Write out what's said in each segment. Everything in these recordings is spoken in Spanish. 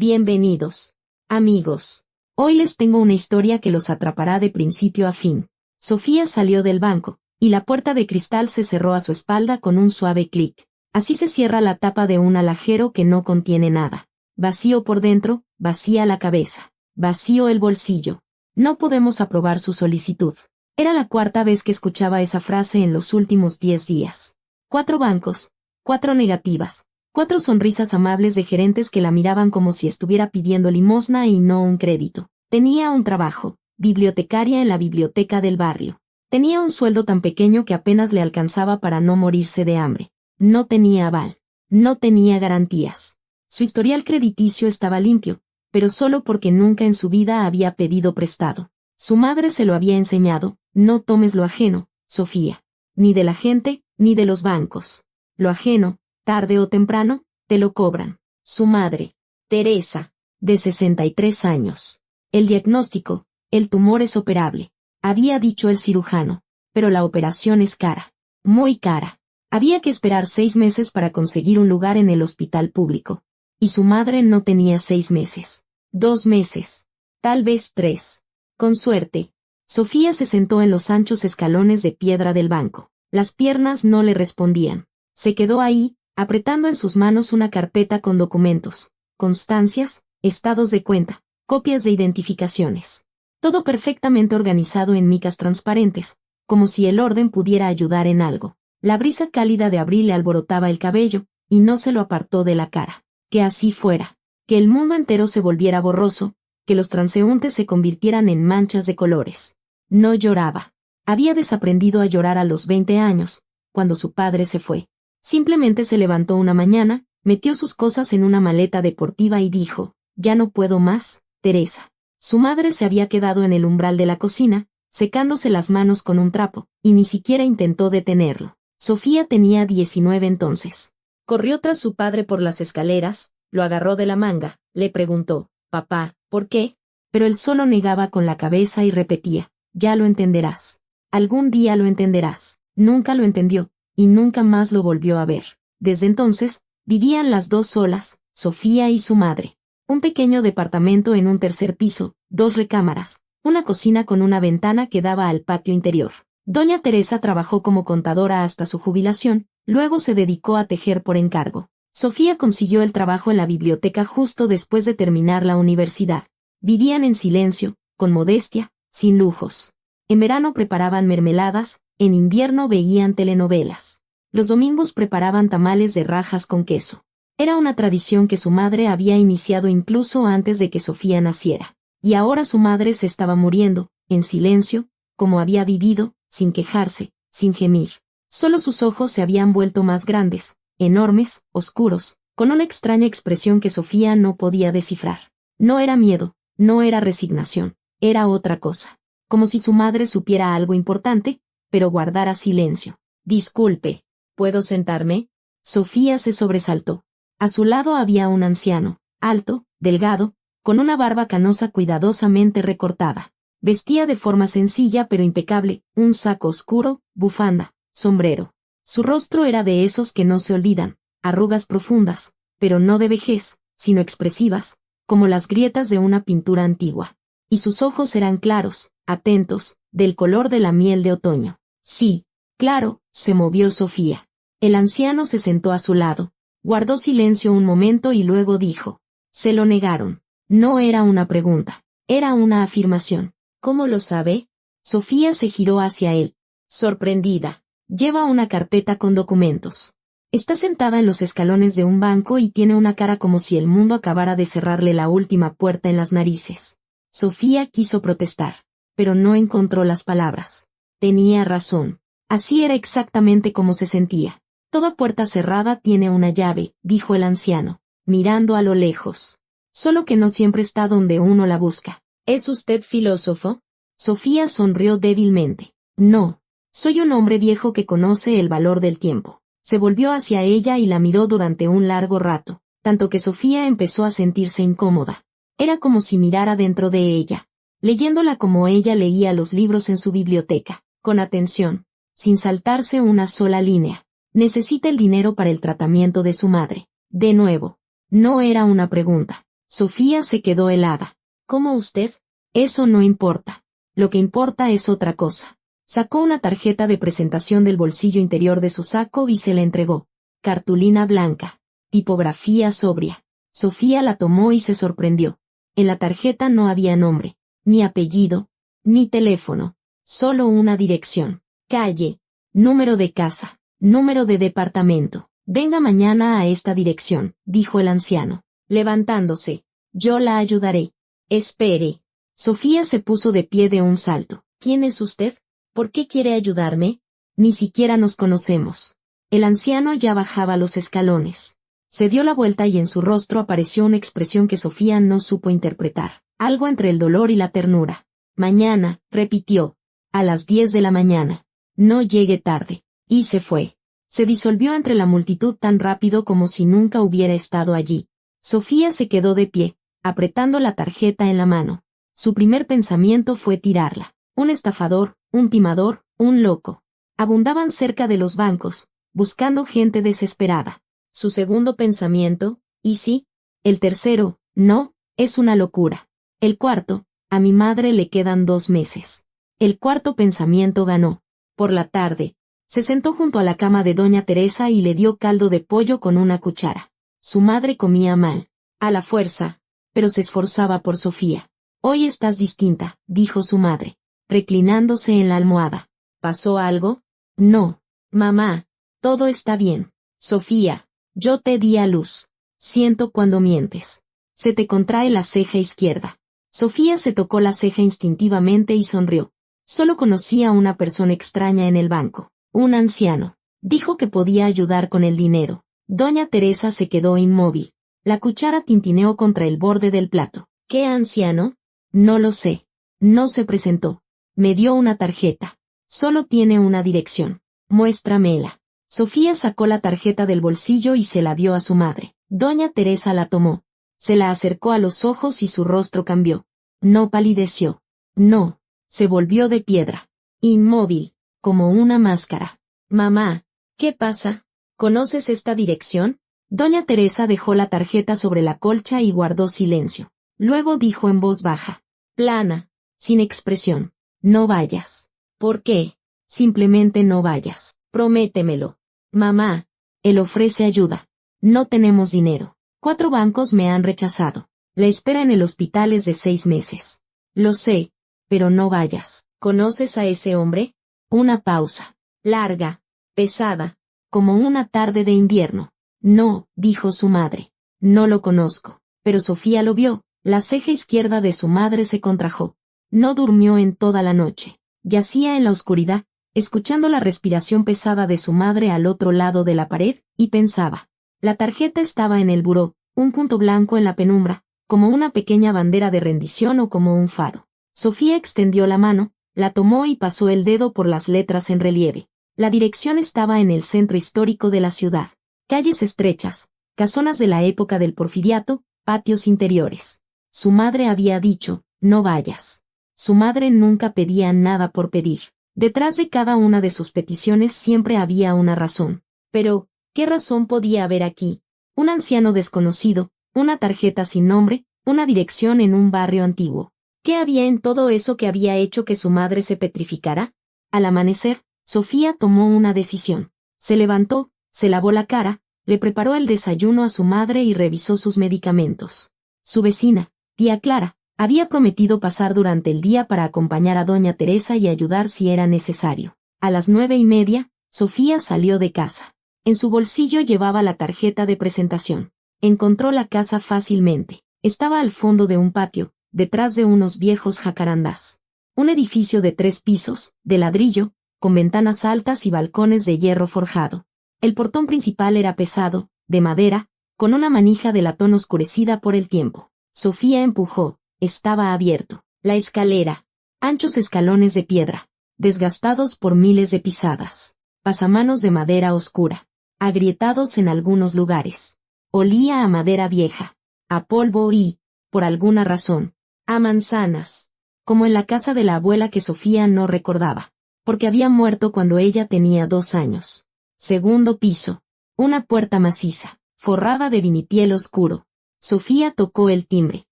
Bienvenidos, amigos. Hoy les tengo una historia que los atrapará de principio a fin. Sofía salió del banco, y la puerta de cristal se cerró a su espalda con un suave clic. Así se cierra la tapa de un alajero que no contiene nada. Vacío por dentro, vacía la cabeza. Vacío el bolsillo. No podemos aprobar su solicitud. Era la cuarta vez que escuchaba esa frase en los últimos 10 días. 4 bancos, 4 negativas. 4 sonrisas amables de gerentes que la miraban como si estuviera pidiendo limosna y no un crédito. Tenía un trabajo, bibliotecaria en la biblioteca del barrio. Tenía un sueldo tan pequeño que apenas le alcanzaba para no morirse de hambre. No tenía aval. No tenía garantías. Su historial crediticio estaba limpio, pero solo porque nunca en su vida había pedido prestado. Su madre se lo había enseñado: no tomes lo ajeno, Sofía. Ni de la gente, ni de los bancos. Lo ajeno, tarde o temprano, te lo cobran. Su madre, Teresa, de 63 años. El diagnóstico: el tumor es operable, había dicho el cirujano, pero la operación es cara, muy cara. Había que esperar 6 meses para conseguir un lugar en el hospital público. Y su madre no tenía 6 meses, 2 meses, tal vez 3. Con suerte. Sofía se sentó en los anchos escalones de piedra del banco. Las piernas no le respondían. Se quedó ahí, apretando en sus manos una carpeta con documentos, constancias, estados de cuenta, copias de identificaciones. Todo perfectamente organizado en micas transparentes, como si el orden pudiera ayudar en algo. La brisa cálida de abril le alborotaba el cabello, y no se lo apartó de la cara. Que así fuera. Que el mundo entero se volviera borroso, que los transeúntes se convirtieran en manchas de colores. No lloraba. Había desaprendido a llorar a los 20 años, cuando su padre se fue. Simplemente se levantó una mañana, metió sus cosas en una maleta deportiva y dijo: ya no puedo más, Teresa. Su madre se había quedado en el umbral de la cocina, secándose las manos con un trapo, y ni siquiera intentó detenerlo. Sofía tenía 19 entonces. Corrió tras su padre por las escaleras, lo agarró de la manga, le preguntó: papá, ¿por qué? Pero él solo negaba con la cabeza y repetía: ya lo entenderás. Algún día lo entenderás. Nunca lo entendió, y nunca más lo volvió a ver. Desde entonces, vivían las dos solas, Sofía y su madre. Un pequeño departamento en un 3er piso, 2 recámaras, una cocina con una ventana que daba al patio interior. Doña Teresa trabajó como contadora hasta su jubilación, luego se dedicó a tejer por encargo. Sofía consiguió el trabajo en la biblioteca justo después de terminar la universidad. Vivían en silencio, con modestia, sin lujos. En verano preparaban mermeladas, en invierno veían telenovelas. Los domingos preparaban tamales de rajas con queso. Era una tradición que su madre había iniciado incluso antes de que Sofía naciera. Y ahora su madre se estaba muriendo, en silencio, como había vivido, sin quejarse, sin gemir. Solo sus ojos se habían vuelto más grandes, enormes, oscuros, con una extraña expresión que Sofía no podía descifrar. No era miedo, no era resignación, era otra cosa. Como si su madre supiera algo importante, pero guardara silencio. Disculpe, ¿puedo sentarme? Sofía se sobresaltó. A su lado había un anciano, alto, delgado, con una barba canosa cuidadosamente recortada. Vestía de forma sencilla pero impecable, un saco oscuro, bufanda, sombrero. Su rostro era de esos que no se olvidan, arrugas profundas, pero no de vejez, sino expresivas, como las grietas de una pintura antigua. Y sus ojos eran claros, atentos, del color de la miel de otoño. Sí, claro, se movió Sofía. El anciano se sentó a su lado, guardó silencio un momento y luego dijo: se lo negaron. No era una pregunta, era una afirmación. ¿Cómo lo sabe? Sofía se giró hacia él, sorprendida. Lleva una carpeta con documentos. Está sentada en los escalones de un banco y tiene una cara como si el mundo acabara de cerrarle la última puerta en las narices. Sofía quiso protestar, pero no encontró las palabras. Tenía razón. Así era exactamente como se sentía. Toda puerta cerrada tiene una llave, dijo el anciano, mirando a lo lejos. Solo que no siempre está donde uno la busca. ¿Es usted filósofo? Sofía sonrió débilmente. No. Soy un hombre viejo que conoce el valor del tiempo. Se volvió hacia ella y la miró durante un largo rato, tanto que Sofía empezó a sentirse incómoda. Era como si mirara dentro de ella, leyéndola como ella leía los libros en su biblioteca, con atención, sin saltarse una sola línea. Necesita el dinero para el tratamiento de su madre. De nuevo. No era una pregunta. Sofía se quedó helada. ¿Cómo usted? Eso no importa. Lo que importa es otra cosa. Sacó una tarjeta de presentación del bolsillo interior de su saco y se la entregó. Cartulina blanca. Tipografía sobria. Sofía la tomó y se sorprendió. En la tarjeta no había nombre, ni apellido, ni teléfono. Solo una dirección. Calle. Número de casa. Número de departamento. Venga mañana a esta dirección, dijo el anciano, levantándose. Yo la ayudaré. Espere. Sofía se puso de pie de un salto. ¿Quién es usted? ¿Por qué quiere ayudarme? Ni siquiera nos conocemos. El anciano ya bajaba los escalones. Se dio la vuelta y en su rostro apareció una expresión que Sofía no supo interpretar, algo entre el dolor y la ternura. Mañana, repitió. A las 10 de la mañana. No llegue tarde. Y se fue. Se disolvió entre la multitud tan rápido como si nunca hubiera estado allí. Sofía se quedó de pie, apretando la tarjeta en la mano. Su primer pensamiento fue tirarla. Un estafador, un timador, un loco. Abundaban cerca de los bancos, buscando gente desesperada. Su segundo pensamiento, ¿y sí? El tercero, no, es una locura. El cuarto, a mi madre le quedan 2 meses. El cuarto pensamiento ganó. Por la tarde, se sentó junto a la cama de doña Teresa y le dio caldo de pollo con una cuchara. Su madre comía mal, a la fuerza, pero se esforzaba por Sofía. Hoy estás distinta, dijo su madre, reclinándose en la almohada. ¿Pasó algo? No, mamá, todo está bien. Sofía, yo te di a luz. Siento cuando mientes. Se te contrae la ceja izquierda. Sofía se tocó la ceja instintivamente y sonrió. Solo conocía a una persona extraña en el banco, un anciano. Dijo que podía ayudar con el dinero. Doña Teresa se quedó inmóvil. La cuchara tintineó contra el borde del plato. ¿Qué anciano? No lo sé. No se presentó. Me dio una tarjeta. Solo tiene una dirección. Muéstramela. Sofía sacó la tarjeta del bolsillo y se la dio a su madre. Doña Teresa la tomó. Se la acercó a los ojos y su rostro cambió. No palideció. No. Se volvió de piedra. Inmóvil. Como una máscara. Mamá, ¿qué pasa? ¿Conoces esta dirección? Doña Teresa dejó la tarjeta sobre la colcha y guardó silencio. Luego dijo en voz baja, plana, sin expresión, no vayas. ¿Por qué? Simplemente no vayas. Prométemelo. Mamá, él ofrece ayuda. No tenemos dinero. 4 bancos me han rechazado. La espera en el hospital es de 6 meses. Lo sé, pero no vayas. ¿Conoces a ese hombre? Una pausa. Larga, pesada, como una tarde de invierno. No, dijo su madre. No lo conozco. Pero Sofía lo vio. La ceja izquierda de su madre se contrajo. No durmió en toda la noche. Yacía en la oscuridad, escuchando la respiración pesada de su madre al otro lado de la pared, y pensaba. La tarjeta estaba en el buró, un punto blanco en la penumbra, como una pequeña bandera de rendición o como un faro. Sofía extendió la mano, la tomó y pasó el dedo por las letras en relieve. La dirección estaba en el centro histórico de la ciudad. Calles estrechas, casonas de la época del Porfiriato, patios interiores. Su madre había dicho, no vayas. Su madre nunca pedía nada por pedir. Detrás de cada una de sus peticiones siempre había una razón. Pero, ¿qué razón podía haber aquí? Un anciano desconocido, una tarjeta sin nombre, una dirección en un barrio antiguo. ¿Qué había en todo eso que había hecho que su madre se petrificara? Al amanecer, Sofía tomó una decisión. Se levantó, se lavó la cara, le preparó el desayuno a su madre y revisó sus medicamentos. Su vecina, tía Clara, había prometido pasar durante el día para acompañar a doña Teresa y ayudar si era necesario. A las 9:30, Sofía salió de casa. En su bolsillo llevaba la tarjeta de presentación. Encontró la casa fácilmente. Estaba al fondo de un patio, detrás de unos viejos jacarandás. Un edificio de 3 pisos, de ladrillo, con ventanas altas y balcones de hierro forjado. El portón principal era pesado, de madera, con una manija de latón oscurecida por el tiempo. Sofía empujó, estaba abierto. La escalera. Anchos escalones de piedra, desgastados por miles de pisadas. Pasamanos de madera oscura, agrietados en algunos lugares. Olía a madera vieja, a polvo y, por alguna razón, a manzanas. Como en la casa de la abuela que Sofía no recordaba, porque había muerto cuando ella tenía 2 años. Segundo piso. Una puerta maciza, forrada de vinipiel oscuro. Sofía tocó el timbre.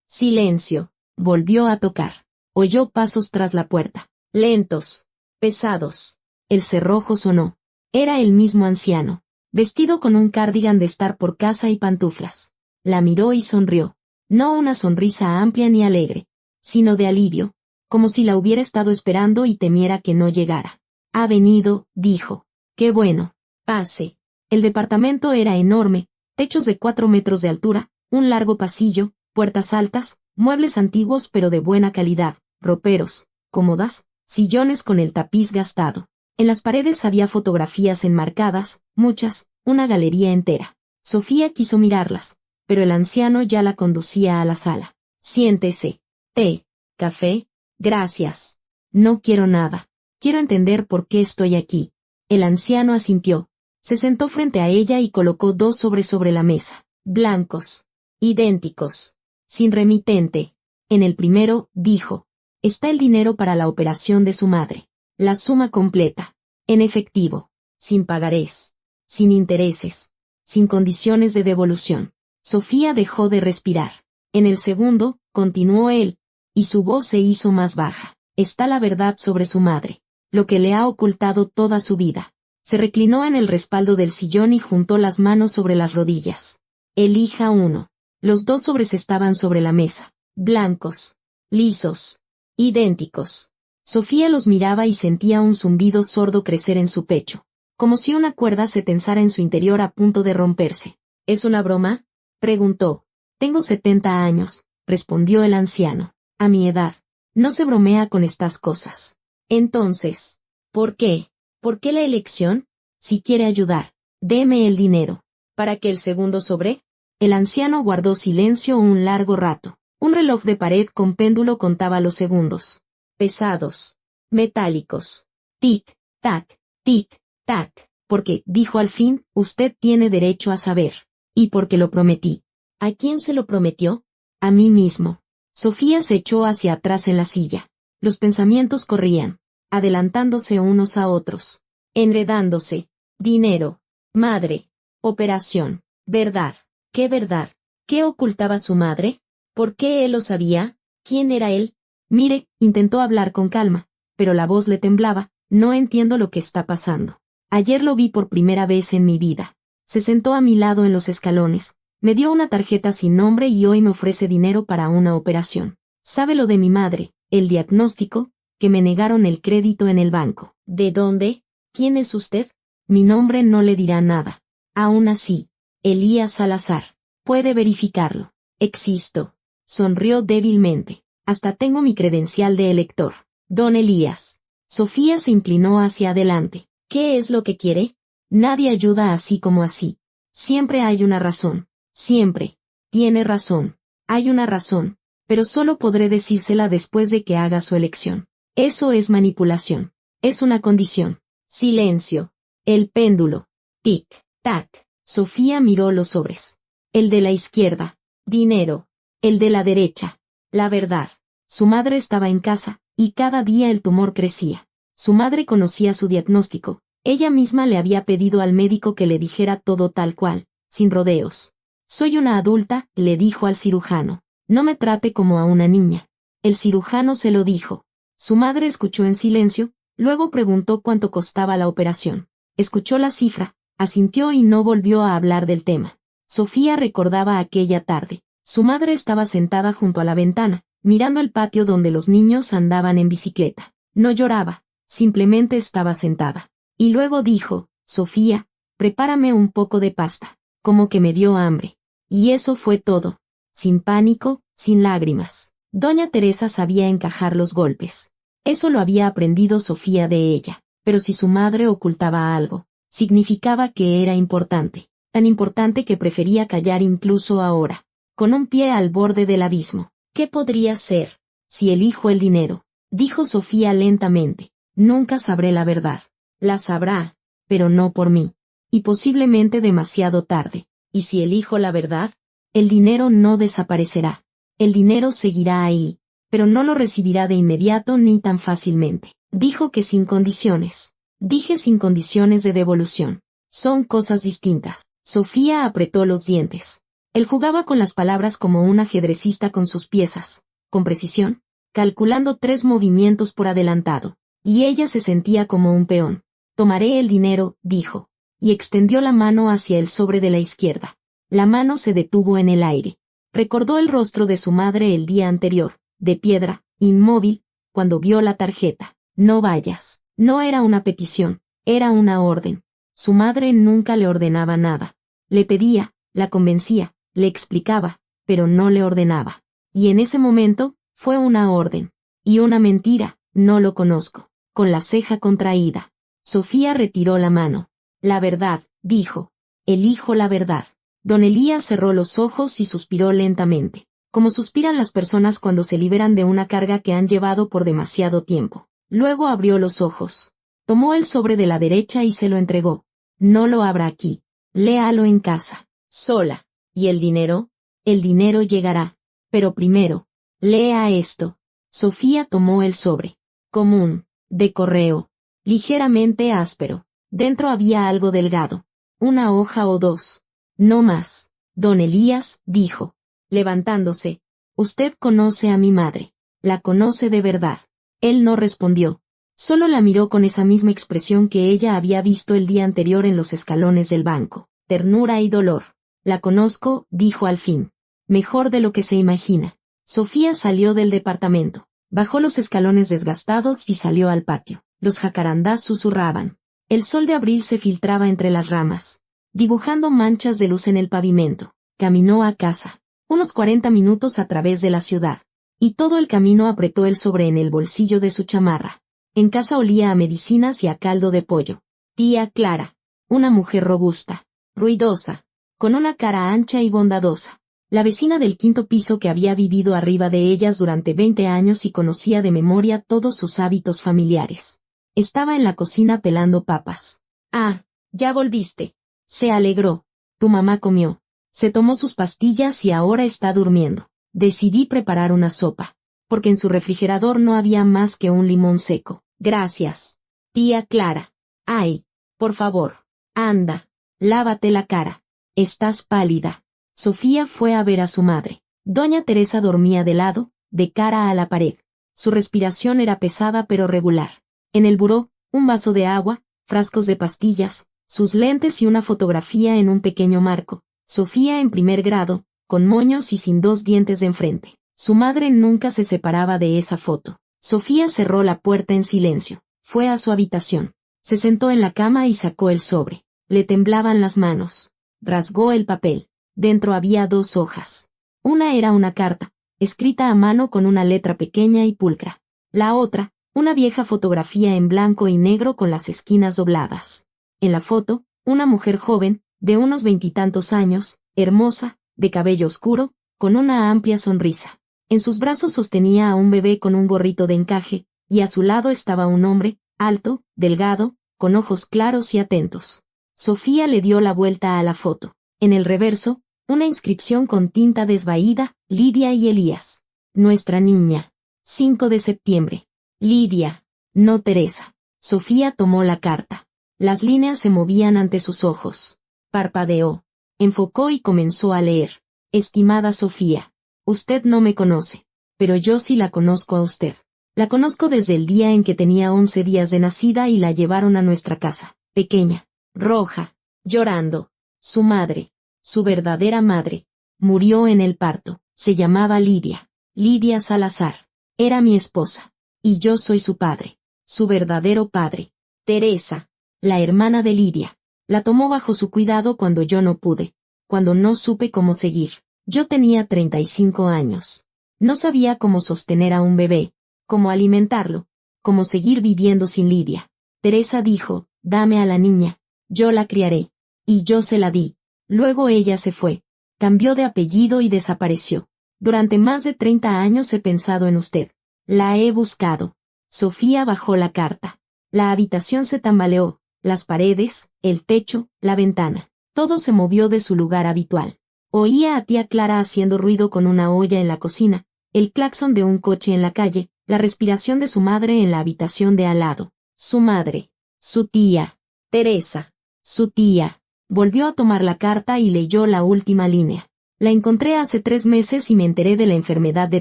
Silencio. Volvió a tocar. Oyó pasos tras la puerta. Lentos. Pesados. El cerrojo sonó. Era el mismo anciano, vestido con un cardigan de estar por casa y pantuflas. La miró y sonrió. No una sonrisa amplia ni alegre, sino de alivio, como si la hubiera estado esperando y temiera que no llegara. Ha venido, dijo. Qué bueno. Pase. El departamento era enorme, techos de 4 metros de altura, un largo pasillo, puertas altas, muebles antiguos pero de buena calidad, roperos, cómodas, sillones con el tapiz gastado. En las paredes había fotografías enmarcadas, muchas, una galería entera. Sofía quiso mirarlas, pero el anciano ya la conducía a la sala. Siéntese. Té, café, gracias. No quiero nada. Quiero entender por qué estoy aquí. El anciano asintió. Se sentó frente a ella y colocó 2 sobres sobre la mesa. Blancos. Idénticos. Sin remitente. En el primero, dijo, está el dinero para la operación de su madre. La suma completa. En efectivo. Sin pagarés. Sin intereses. Sin condiciones de devolución. Sofía dejó de respirar. En el segundo, continuó él, y su voz se hizo más baja. Está la verdad sobre su madre. Lo que le ha ocultado toda su vida. Se reclinó en el respaldo del sillón y juntó las manos sobre las rodillas. Elija uno. Los 2 sobres estaban sobre la mesa. Blancos. Lisos. Idénticos. Sofía los miraba y sentía un zumbido sordo crecer en su pecho, como si una cuerda se tensara en su interior a punto de romperse. ¿Es una broma?, preguntó. Tengo 70 años, respondió el anciano. A mi edad, no se bromea con estas cosas. Entonces, ¿por qué? ¿Por qué la elección? Si quiere ayudar, deme el dinero. ¿Para qué el segundo sobre? El anciano guardó silencio un largo rato. Un reloj de pared con péndulo contaba los segundos. Pesados, metálicos. Tic, tac, tic, tac. Porque, dijo al fin, usted tiene derecho a saber. Y porque lo prometí. ¿A quién se lo prometió? A mí mismo. Sofía se echó hacia atrás en la silla. Los pensamientos corrían, adelantándose unos a otros, enredándose. Dinero, madre, operación, verdad. ¿Qué verdad? ¿Qué ocultaba su madre? ¿Por qué él lo sabía? ¿Quién era él? Mire, intentó hablar con calma, pero la voz le temblaba. No entiendo lo que está pasando. Ayer lo vi por primera vez en mi vida. Se sentó a mi lado en los escalones, me dio una tarjeta sin nombre y hoy me ofrece dinero para una operación. ¿Sabe lo de mi madre, el diagnóstico, que me negaron el crédito en el banco? ¿De dónde? ¿Quién es usted? Mi nombre no le dirá nada. Aún así, Elías Salazar. Puede verificarlo. Existo. Sonrió débilmente. Hasta tengo mi credencial de elector. Don Elías. Sofía se inclinó hacia adelante. ¿Qué es lo que quiere? Nadie ayuda así como así. Siempre hay una razón. Siempre. Tiene razón. Hay una razón. Pero solo podré decírsela después de que haga su elección. Eso es manipulación. Es una condición. Silencio. El péndulo. Tic, tac. Sofía miró los sobres. El de la izquierda. Dinero. El de la derecha. La verdad. Su madre estaba en casa, y cada día el tumor crecía. Su madre conocía su diagnóstico. Ella misma le había pedido al médico que le dijera todo tal cual, sin rodeos. Soy una adulta, le dijo al cirujano. No me trate como a una niña. El cirujano se lo dijo. Su madre escuchó en silencio, luego preguntó cuánto costaba la operación. Escuchó la cifra, asintió y no volvió a hablar del tema. Sofía recordaba aquella tarde. Su madre estaba sentada junto a la ventana, mirando el patio donde los niños andaban en bicicleta. No lloraba, simplemente estaba sentada. Y luego dijo, Sofía, prepárame un poco de pasta. Como que me dio hambre. Y eso fue todo. Sin pánico, sin lágrimas. Doña Teresa sabía encajar los golpes. Eso lo había aprendido Sofía de ella. Pero si su madre ocultaba algo, significaba que era importante. Tan importante que prefería callar incluso ahora. Con un pie al borde del abismo. ¿Qué podría ser? Si elijo el dinero, dijo Sofía lentamente. Nunca sabré la verdad. La sabrá, pero no por mí. Y posiblemente demasiado tarde. ¿Y si elijo la verdad? El dinero no desaparecerá. El dinero seguirá ahí, pero no lo recibirá de inmediato ni tan fácilmente. Dijo que sin condiciones. Dije sin condiciones de devolución. Son cosas distintas. Sofía apretó los dientes. Él jugaba con las palabras como un ajedrecista con sus piezas, con precisión, calculando 3 movimientos por adelantado, y ella se sentía como un peón. Tomaré el dinero, dijo, y extendió la mano hacia el sobre de la izquierda. La mano se detuvo en el aire. Recordó el rostro de su madre el día anterior, de piedra, inmóvil, cuando vio la tarjeta. No vayas. No era una petición, era una orden. Su madre nunca le ordenaba nada. Le pedía, la convencía, le explicaba, pero no le ordenaba. Y en ese momento, fue una orden. Y una mentira, no lo conozco. Con la ceja contraída. Sofía retiró la mano. La verdad, dijo. Elijo la verdad. Don Elías cerró los ojos y suspiró lentamente, como suspiran las personas cuando se liberan de una carga que han llevado por demasiado tiempo. Luego abrió los ojos. Tomó el sobre de la derecha y se lo entregó. No lo abra aquí. Léalo en casa. Sola. ¿Y el dinero? El dinero llegará. Pero primero, lea esto. Sofía tomó el sobre. Común. De correo. Ligeramente áspero. Dentro había algo delgado. Una hoja o 2. No más. Don Elías, dijo, levantándose. Usted conoce a mi madre. La conoce de verdad. Él no respondió. Solo la miró con esa misma expresión que ella había visto el día anterior en los escalones del banco. Ternura y dolor. La conozco, dijo al fin. Mejor de lo que se imagina. Sofía salió del departamento. Bajó los escalones desgastados y salió al patio. Los jacarandás susurraban. El sol de abril se filtraba entre las ramas, dibujando manchas de luz en el pavimento. Caminó a casa. Unos 40 minutos a través de la ciudad. Y todo el camino apretó el sobre en el bolsillo de su chamarra. En casa olía a medicinas y a caldo de pollo. Tía Clara. Una mujer robusta. Ruidosa. Con una cara ancha y bondadosa. La vecina del 5º piso que había vivido arriba de ellas durante 20 años y conocía de memoria todos sus hábitos familiares. Estaba en la cocina pelando papas. Ah, ya volviste. Se alegró. Tu mamá comió. Se tomó sus pastillas y ahora está durmiendo. Decidí preparar una sopa, porque en su refrigerador no había más que un limón seco. Gracias, tía Clara. Ay, por favor, anda, lávate la cara. Estás pálida. Sofía fue a ver a su madre. Doña Teresa dormía de lado, de cara a la pared. Su respiración era pesada pero regular. En el buró, un vaso de agua, frascos de pastillas, sus lentes y una fotografía en un pequeño marco. Sofía en primer grado, con moños y sin 2 dientes de enfrente. Su madre nunca se separaba de esa foto. Sofía cerró la puerta en silencio. Fue a su habitación. Se sentó en la cama y sacó el sobre. Le temblaban las manos. Rasgó el papel. Dentro había 2 hojas. Una era una carta, escrita a mano con una letra pequeña y pulcra. La otra, una vieja fotografía en blanco y negro con las esquinas dobladas. En la foto, una mujer joven, de unos 20 y tantos años, hermosa, de cabello oscuro, con una amplia sonrisa. En sus brazos sostenía a un bebé con un gorrito de encaje, y a su lado estaba un hombre, alto, delgado, con ojos claros y atentos. Sofía le dio la vuelta a la foto. En el reverso, una inscripción con tinta desvaída, Lidia y Elías. Nuestra niña. 5 de septiembre. Lidia. No Teresa. Sofía tomó la carta. Las líneas se movían ante sus ojos. Parpadeó. Enfocó y comenzó a leer. Estimada Sofía. Usted no me conoce, pero yo sí la conozco a usted. La conozco desde el día en que tenía 11 días de nacida y la llevaron a nuestra casa. Pequeña. Roja. Llorando. Su madre. Su verdadera madre. Murió en el parto. Se llamaba Lidia. Lidia Salazar. Era mi esposa. Y yo soy su padre. Su verdadero padre. Teresa. La hermana de Lidia. La tomó bajo su cuidado cuando yo no pude. Cuando no supe cómo seguir. Yo tenía 35 años. No sabía cómo sostener a un bebé. Cómo alimentarlo. Cómo seguir viviendo sin Lidia. Teresa dijo, dame a la niña. Yo la criaré. Y yo se la di. Luego ella se fue. Cambió de apellido y desapareció. Durante más de 30 años he pensado en usted. La he buscado. Sofía bajó la carta. La habitación se tambaleó. Las paredes, el techo, la ventana. Todo se movió de su lugar habitual. Oía a tía Clara haciendo ruido con una olla en la cocina, el claxon de un coche en la calle, la respiración de su madre en la habitación de al lado. Su madre. Su tía. Teresa. Su tía. Volvió a tomar la carta y leyó la última línea. La encontré hace 3 meses y me enteré de la enfermedad de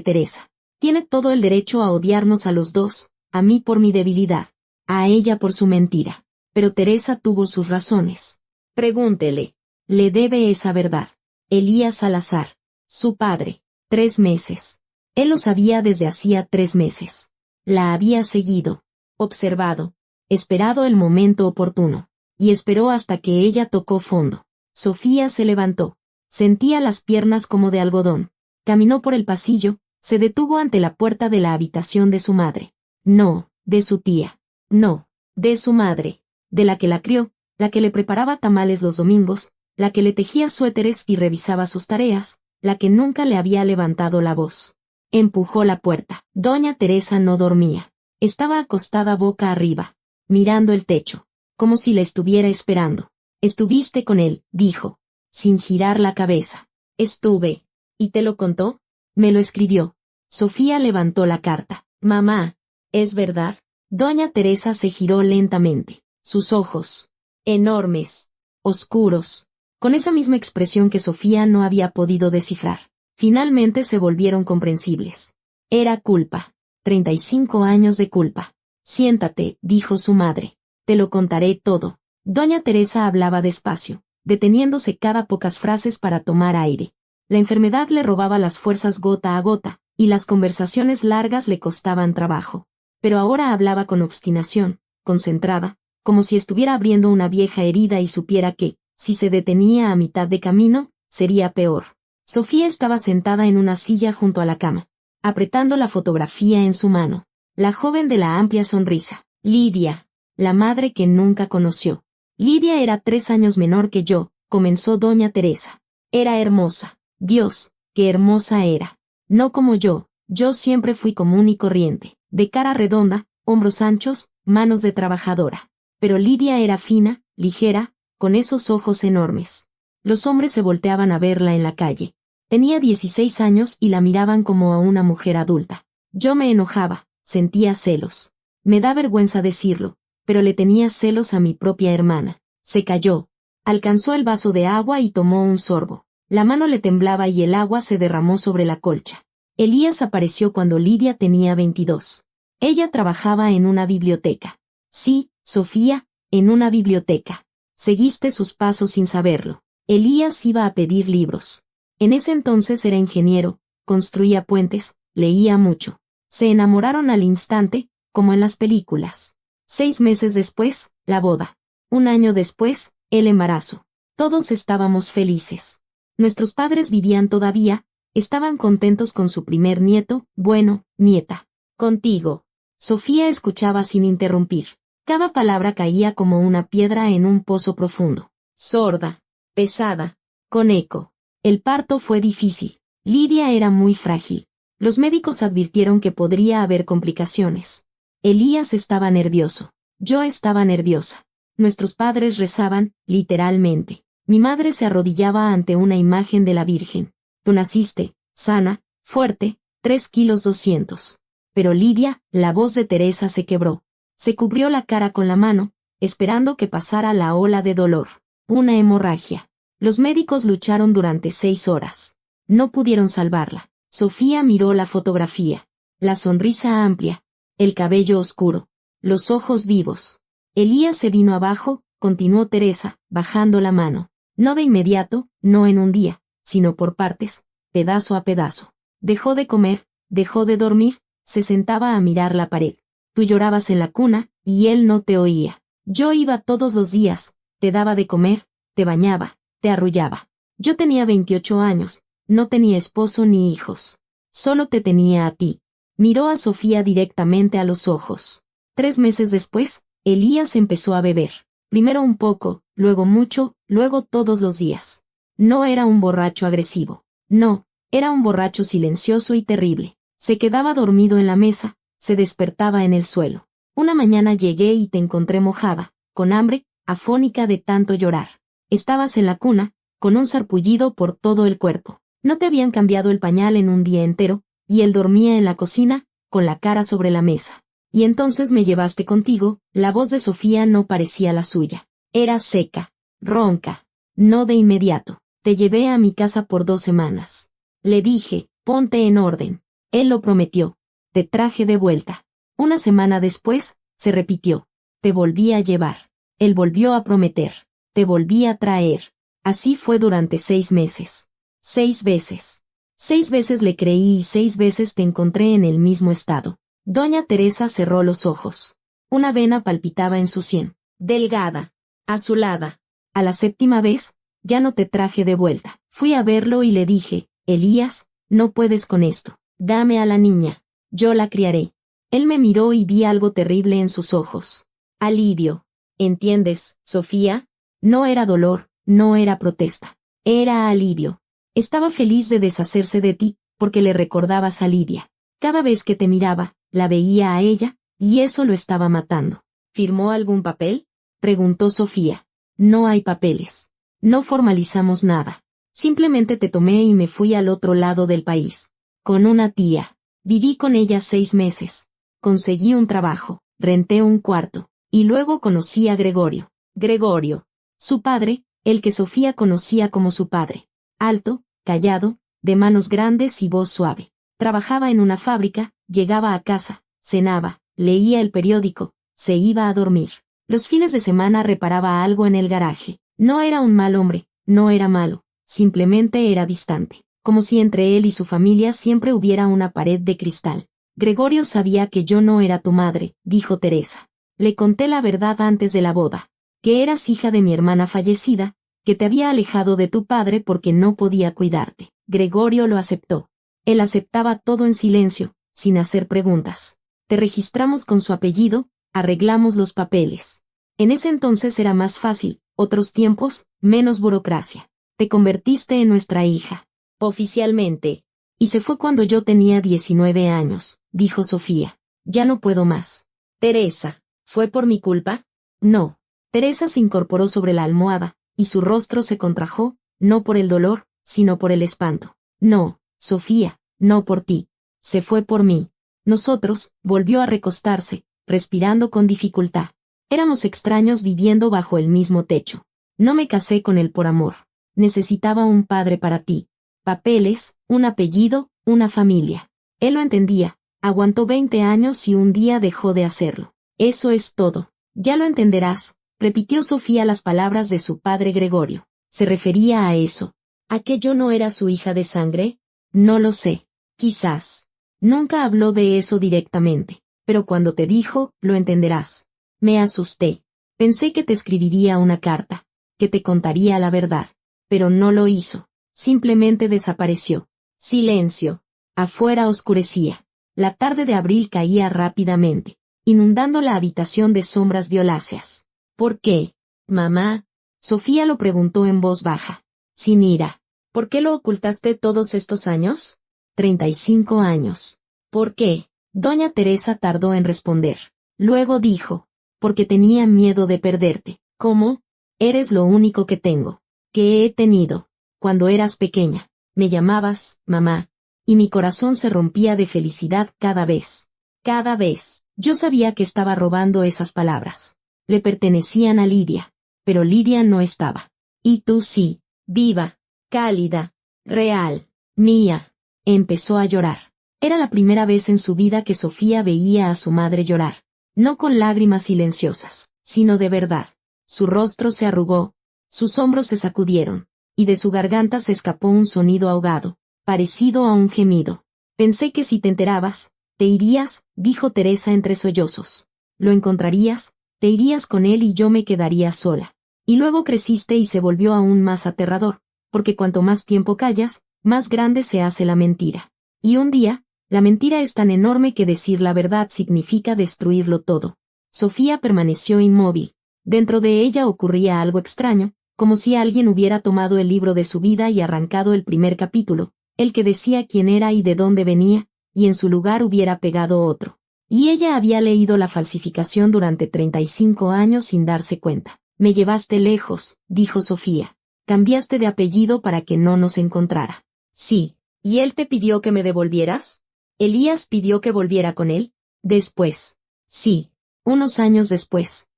Teresa. Tiene todo el derecho a odiarnos a los dos, a mí por mi debilidad, a ella por su mentira. Pero Teresa tuvo sus razones. Pregúntele. Le debe esa verdad. Elías Salazar. Su padre. 3 meses. Él lo sabía desde hacía 3 meses. La había seguido, observado, esperado el momento oportuno. Y esperó hasta que ella tocó fondo. Sofía se levantó. Sentía las piernas como de algodón. Caminó por el pasillo, se detuvo ante la puerta de la habitación de su madre. No, de su tía. No, de su madre. De la que la crió, la que le preparaba tamales los domingos, la que le tejía suéteres y revisaba sus tareas, la que nunca le había levantado la voz. Empujó la puerta. Doña Teresa no dormía. Estaba acostada boca arriba, mirando el techo, como si la estuviera esperando. «Estuviste con él», dijo, sin girar la cabeza. «Estuve». «¿Y te lo contó?» «Me lo escribió». Sofía levantó la carta. «Mamá, ¿es verdad?» Doña Teresa se giró lentamente. Sus ojos, enormes, oscuros, con esa misma expresión que Sofía no había podido descifrar, finalmente se volvieron comprensibles. Era culpa. 35 años de culpa. «Siéntate», dijo su madre. «Te lo contaré todo». Doña Teresa hablaba despacio, deteniéndose cada pocas frases para tomar aire. La enfermedad le robaba las fuerzas gota a gota, y las conversaciones largas le costaban trabajo. Pero ahora hablaba con obstinación, concentrada, como si estuviera abriendo una vieja herida y supiera que, si se detenía a mitad de camino, sería peor. Sofía estaba sentada en una silla junto a la cama, apretando la fotografía en su mano. La joven de la amplia sonrisa. Lidia, la madre que nunca conoció. Lidia era 3 años menor que yo, comenzó doña Teresa. Era hermosa. Dios, qué hermosa era. No como yo siempre fui común y corriente, de cara redonda, hombros anchos, manos de trabajadora. Pero Lidia era fina, ligera, con esos ojos enormes. Los hombres se volteaban a verla en la calle. Tenía 16 años y la miraban como a una mujer adulta. Yo me enojaba, sentía celos. Me da vergüenza decirlo, pero le tenía celos a mi propia hermana. Se calló. Alcanzó el vaso de agua y tomó un sorbo. La mano le temblaba y el agua se derramó sobre la colcha. Elías apareció cuando Lidia tenía 22. Ella trabajaba en una biblioteca. Sí, Sofía, en una biblioteca. Seguiste sus pasos sin saberlo. Elías iba a pedir libros. En ese entonces era ingeniero, construía puentes, leía mucho. Se enamoraron al instante, como en las películas. 6 meses después, la boda. 1 año después, el embarazo. Todos estábamos felices. Nuestros padres vivían todavía, estaban contentos con su primer nieto, bueno, nieta. Contigo. Sofía escuchaba sin interrumpir. Cada palabra caía como una piedra en un pozo profundo. Sorda, pesada, con eco. El parto fue difícil. Lidia era muy frágil. Los médicos advirtieron que podría haber complicaciones. Elías estaba nervioso. Yo estaba nerviosa. Nuestros padres rezaban, literalmente. Mi madre se arrodillaba ante una imagen de la Virgen. Tú naciste, sana, fuerte, 3 kilos 200. Pero Lidia, la voz de Teresa se quebró. Se cubrió la cara con la mano, esperando que pasara la ola de dolor. Una hemorragia. Los médicos lucharon durante 6 horas. No pudieron salvarla. Sofía miró la fotografía. La sonrisa amplia. El cabello oscuro. Los ojos vivos. Elías se vino abajo, continuó Teresa, bajando la mano. No de inmediato, no en un día, sino por partes, pedazo a pedazo. Dejó de comer, dejó de dormir, se sentaba a mirar la pared. Tú llorabas en la cuna, y él no te oía. Yo iba todos los días, te daba de comer, te bañaba, te arrullaba. Yo tenía 28 años, no tenía esposo ni hijos. Solo te tenía a ti. Miró a Sofía directamente a los ojos. 3 meses después, Elías empezó a beber. Primero un poco, luego mucho, luego todos los días. No era un borracho agresivo. No, era un borracho silencioso y terrible. Se quedaba dormido en la mesa, se despertaba en el suelo. Una mañana llegué y te encontré mojada, con hambre, afónica de tanto llorar. Estabas en la cuna, con un sarpullido por todo el cuerpo. No te habían cambiado el pañal en un día entero, y él dormía en la cocina, con la cara sobre la mesa. Y entonces me llevaste contigo. La voz de Sofía no parecía la suya. Era seca, ronca. No de inmediato. Te llevé a mi casa por 2 semanas. Le dije, ponte en orden. Él lo prometió. Te traje de vuelta. Una semana después, se repitió. Te volví a llevar. Él volvió a prometer. Te volví a traer. Así fue durante 6 meses. 6 veces. 6 veces le creí y 6 veces te encontré en el mismo estado. Doña Teresa cerró los ojos. Una vena palpitaba en su sien. Delgada. Azulada. A la 7ª vez, ya no te traje de vuelta. Fui a verlo y le dije, Elías, no puedes con esto. Dame a la niña. Yo la criaré. Él me miró y vi algo terrible en sus ojos. Alivio. ¿Entiendes, Sofía? No era dolor, no era protesta. Era alivio. Estaba feliz de deshacerse de ti, porque le recordabas a Lidia. Cada vez que te miraba, la veía a ella, y eso lo estaba matando. ¿Firmó algún papel? Preguntó Sofía. No hay papeles. No formalizamos nada. Simplemente te tomé y me fui al otro lado del país. Con una tía. Viví con ella 6 meses. Conseguí un trabajo, renté un cuarto, y luego conocí a Gregorio. Gregorio. Su padre, el que Sofía conocía como su padre. Alto, callado, de manos grandes y voz suave. Trabajaba en una fábrica, llegaba a casa, cenaba, leía el periódico, se iba a dormir. Los fines de semana reparaba algo en el garaje. No era un mal hombre, no era malo, simplemente era distante. Como si entre él y su familia siempre hubiera una pared de cristal. Gregorio sabía que yo no era tu madre, dijo Teresa. Le conté la verdad antes de la boda. Que eras hija de mi hermana fallecida, que te había alejado de tu padre porque no podía cuidarte. Gregorio lo aceptó. Él aceptaba todo en silencio, sin hacer preguntas. Te registramos con su apellido, arreglamos los papeles. En ese entonces era más fácil, otros tiempos, menos burocracia. Te convertiste en nuestra hija. Oficialmente. Y se fue cuando yo tenía 19 años, dijo Sofía. Ya no puedo más. Teresa, ¿fue por mi culpa? No. Teresa se incorporó sobre la almohada, y su rostro se contrajo, no por el dolor, sino por el espanto. No, Sofía, no por ti. Se fue por mí. Nosotros, volvió a recostarse, respirando con dificultad. Éramos extraños viviendo bajo el mismo techo. No me casé con él por amor. Necesitaba un padre para ti. Papeles, un apellido, una familia. Él lo entendía. Aguantó 20 años y un día dejó de hacerlo. Eso es todo. Ya lo entenderás, repitió Sofía las palabras de su padre Gregorio. ¿Se refería a eso? ¿A que yo no era su hija de sangre? No lo sé. Quizás. Nunca habló de eso directamente, pero cuando te dijo, lo entenderás. Me asusté. Pensé que te escribiría una carta, que te contaría la verdad, pero no lo hizo. Simplemente desapareció. Silencio. Afuera oscurecía. La tarde de abril caía rápidamente, inundando la habitación de sombras violáceas. ¿Por qué, mamá? Sofía lo preguntó en voz baja, sin ira. ¿Por qué lo ocultaste todos estos años? 35 años. ¿Por qué? Doña Teresa tardó en responder. Luego dijo, porque tenía miedo de perderte. ¿Cómo? Eres lo único que tengo, que he tenido. Cuando eras pequeña, me llamabas, mamá, y mi corazón se rompía de felicidad cada vez. Cada vez. Yo sabía que estaba robando esas palabras. Le pertenecían a Lidia, pero Lidia no estaba. Y tú sí, viva, cálida, real, mía. Empezó a llorar. Era la primera vez en su vida que Sofía veía a su madre llorar. No con lágrimas silenciosas, sino de verdad. Su rostro se arrugó, sus hombros se sacudieron, y de su garganta se escapó un sonido ahogado, parecido a un gemido. Pensé que si te enterabas, te irías, dijo Teresa entre sollozos. Lo encontrarías, te irías con él y yo me quedaría sola. Y luego creciste y se volvió aún más aterrador, porque cuanto más tiempo callas, más grande se hace la mentira. Y un día, la mentira es tan enorme que decir la verdad significa destruirlo todo. Sofía permaneció inmóvil. Dentro de ella ocurría algo extraño, como si alguien hubiera tomado el libro de su vida y arrancado el primer capítulo, el que decía quién era y de dónde venía, y en su lugar hubiera pegado otro. Y ella había leído la falsificación durante 35 años sin darse cuenta. Me llevaste lejos, dijo Sofía. Cambiaste de apellido para que no nos encontrara. Sí. ¿Y él te pidió que me devolvieras? ¿Elías pidió que volviera con él? Después. Sí. Unos años después.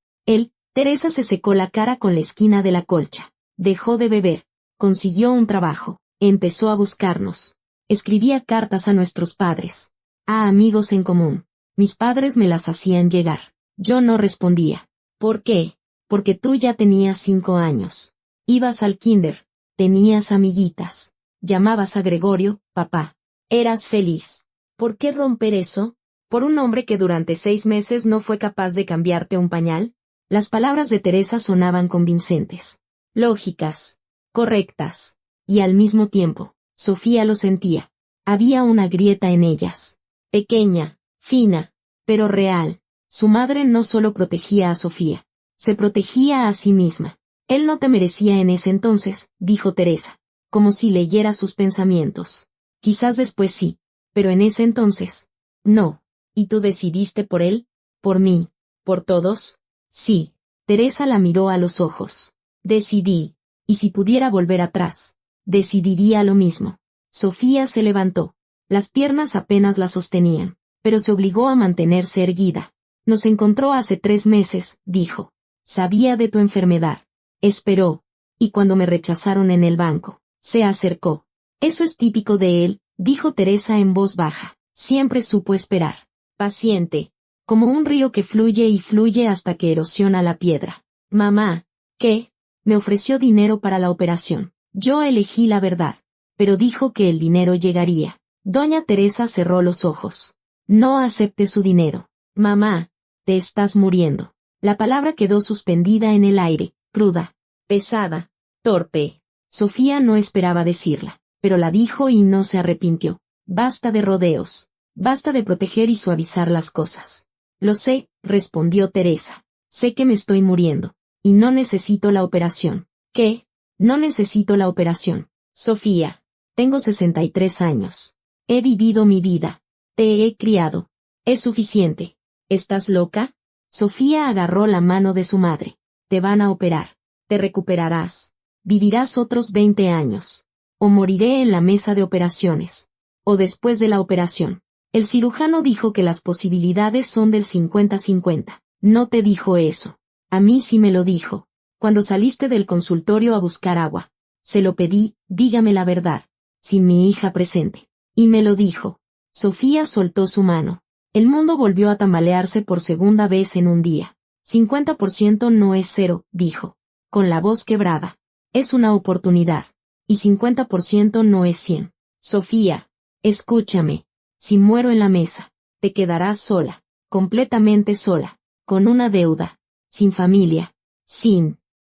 Teresa se secó la cara con la esquina de la colcha. Dejó de beber. Consiguió un trabajo. Empezó a buscarnos. Escribía cartas a nuestros padres. A amigos en común. Mis padres me las hacían llegar. Yo no respondía. ¿Por qué? Porque tú ya tenías 5 años. Ibas al kinder. Tenías amiguitas. Llamabas a Gregorio, papá. Eras feliz. ¿Por qué romper eso? ¿Por un hombre que durante 6 meses no fue capaz de cambiarte un pañal? Las palabras de Teresa sonaban convincentes. Lógicas. Correctas. Y al mismo tiempo, Sofía lo sentía. Había una grieta en ellas. Pequeña, fina, pero real. Su madre no solo protegía a Sofía. Se protegía a sí misma. Él no te merecía en ese entonces, dijo Teresa, como si leyera sus pensamientos. Quizás después sí, pero en ese entonces, no. ¿Y tú decidiste por él? ¿Por mí? ¿Por todos? Sí. Teresa la miró a los ojos. Decidí. Y si pudiera volver atrás, decidiría lo mismo. Sofía se levantó. Las piernas apenas la sostenían, pero se obligó a mantenerse erguida. Nos encontró hace 3 meses, dijo. Sabía de tu enfermedad. Esperó. Y cuando me rechazaron en el banco, se acercó. Eso es típico de él, dijo Teresa en voz baja. Siempre supo esperar. Paciente. Como un río que fluye y fluye hasta que erosiona la piedra. Mamá, ¿qué? Me ofreció dinero para la operación. Yo elegí la verdad. Pero dijo que el dinero llegaría. Doña Teresa cerró los ojos. No acepte su dinero. Mamá, te estás muriendo. La palabra quedó suspendida en el aire, cruda, pesada, torpe. Sofía no esperaba decirla, pero la dijo y no se arrepintió. Basta de rodeos. Basta de proteger y suavizar las cosas. Lo sé, respondió Teresa. Sé que me estoy muriendo. Y no necesito la operación. ¿Qué? No necesito la operación. Sofía, tengo 63 años. He vivido mi vida. Te he criado. Es suficiente. ¿Estás loca? Sofía agarró la mano de su madre. Te van a operar. Te recuperarás. Vivirás otros 20 años. O moriré en la mesa de operaciones. O después de la operación. El cirujano dijo que las posibilidades son del 50-50. No te dijo eso. A mí sí me lo dijo. Cuando saliste del consultorio a buscar agua. Se lo pedí, dígame la verdad. Sin mi hija presente. Y me lo dijo. Sofía soltó su mano. El mundo volvió a tambalearse por segunda vez en un día. 50% no es 0, dijo. Con la voz quebrada. Es una oportunidad. Y 50% no es 100. Sofía, escúchame. Si muero en la mesa, te quedarás sola. Completamente sola. Con una deuda. Sin familia.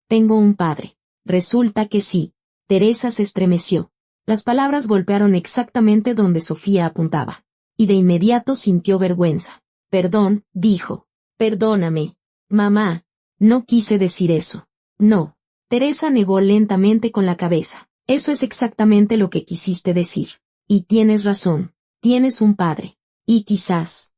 Tengo un padre. Resulta que sí. Teresa se estremeció. Las palabras golpearon exactamente donde Sofía apuntaba. Y de inmediato sintió vergüenza. Perdón, dijo. Perdóname. Mamá. No quise decir eso. No. Teresa negó lentamente con la cabeza. Eso es exactamente lo que quisiste decir. Y tienes razón. Tienes un padre. Y quizás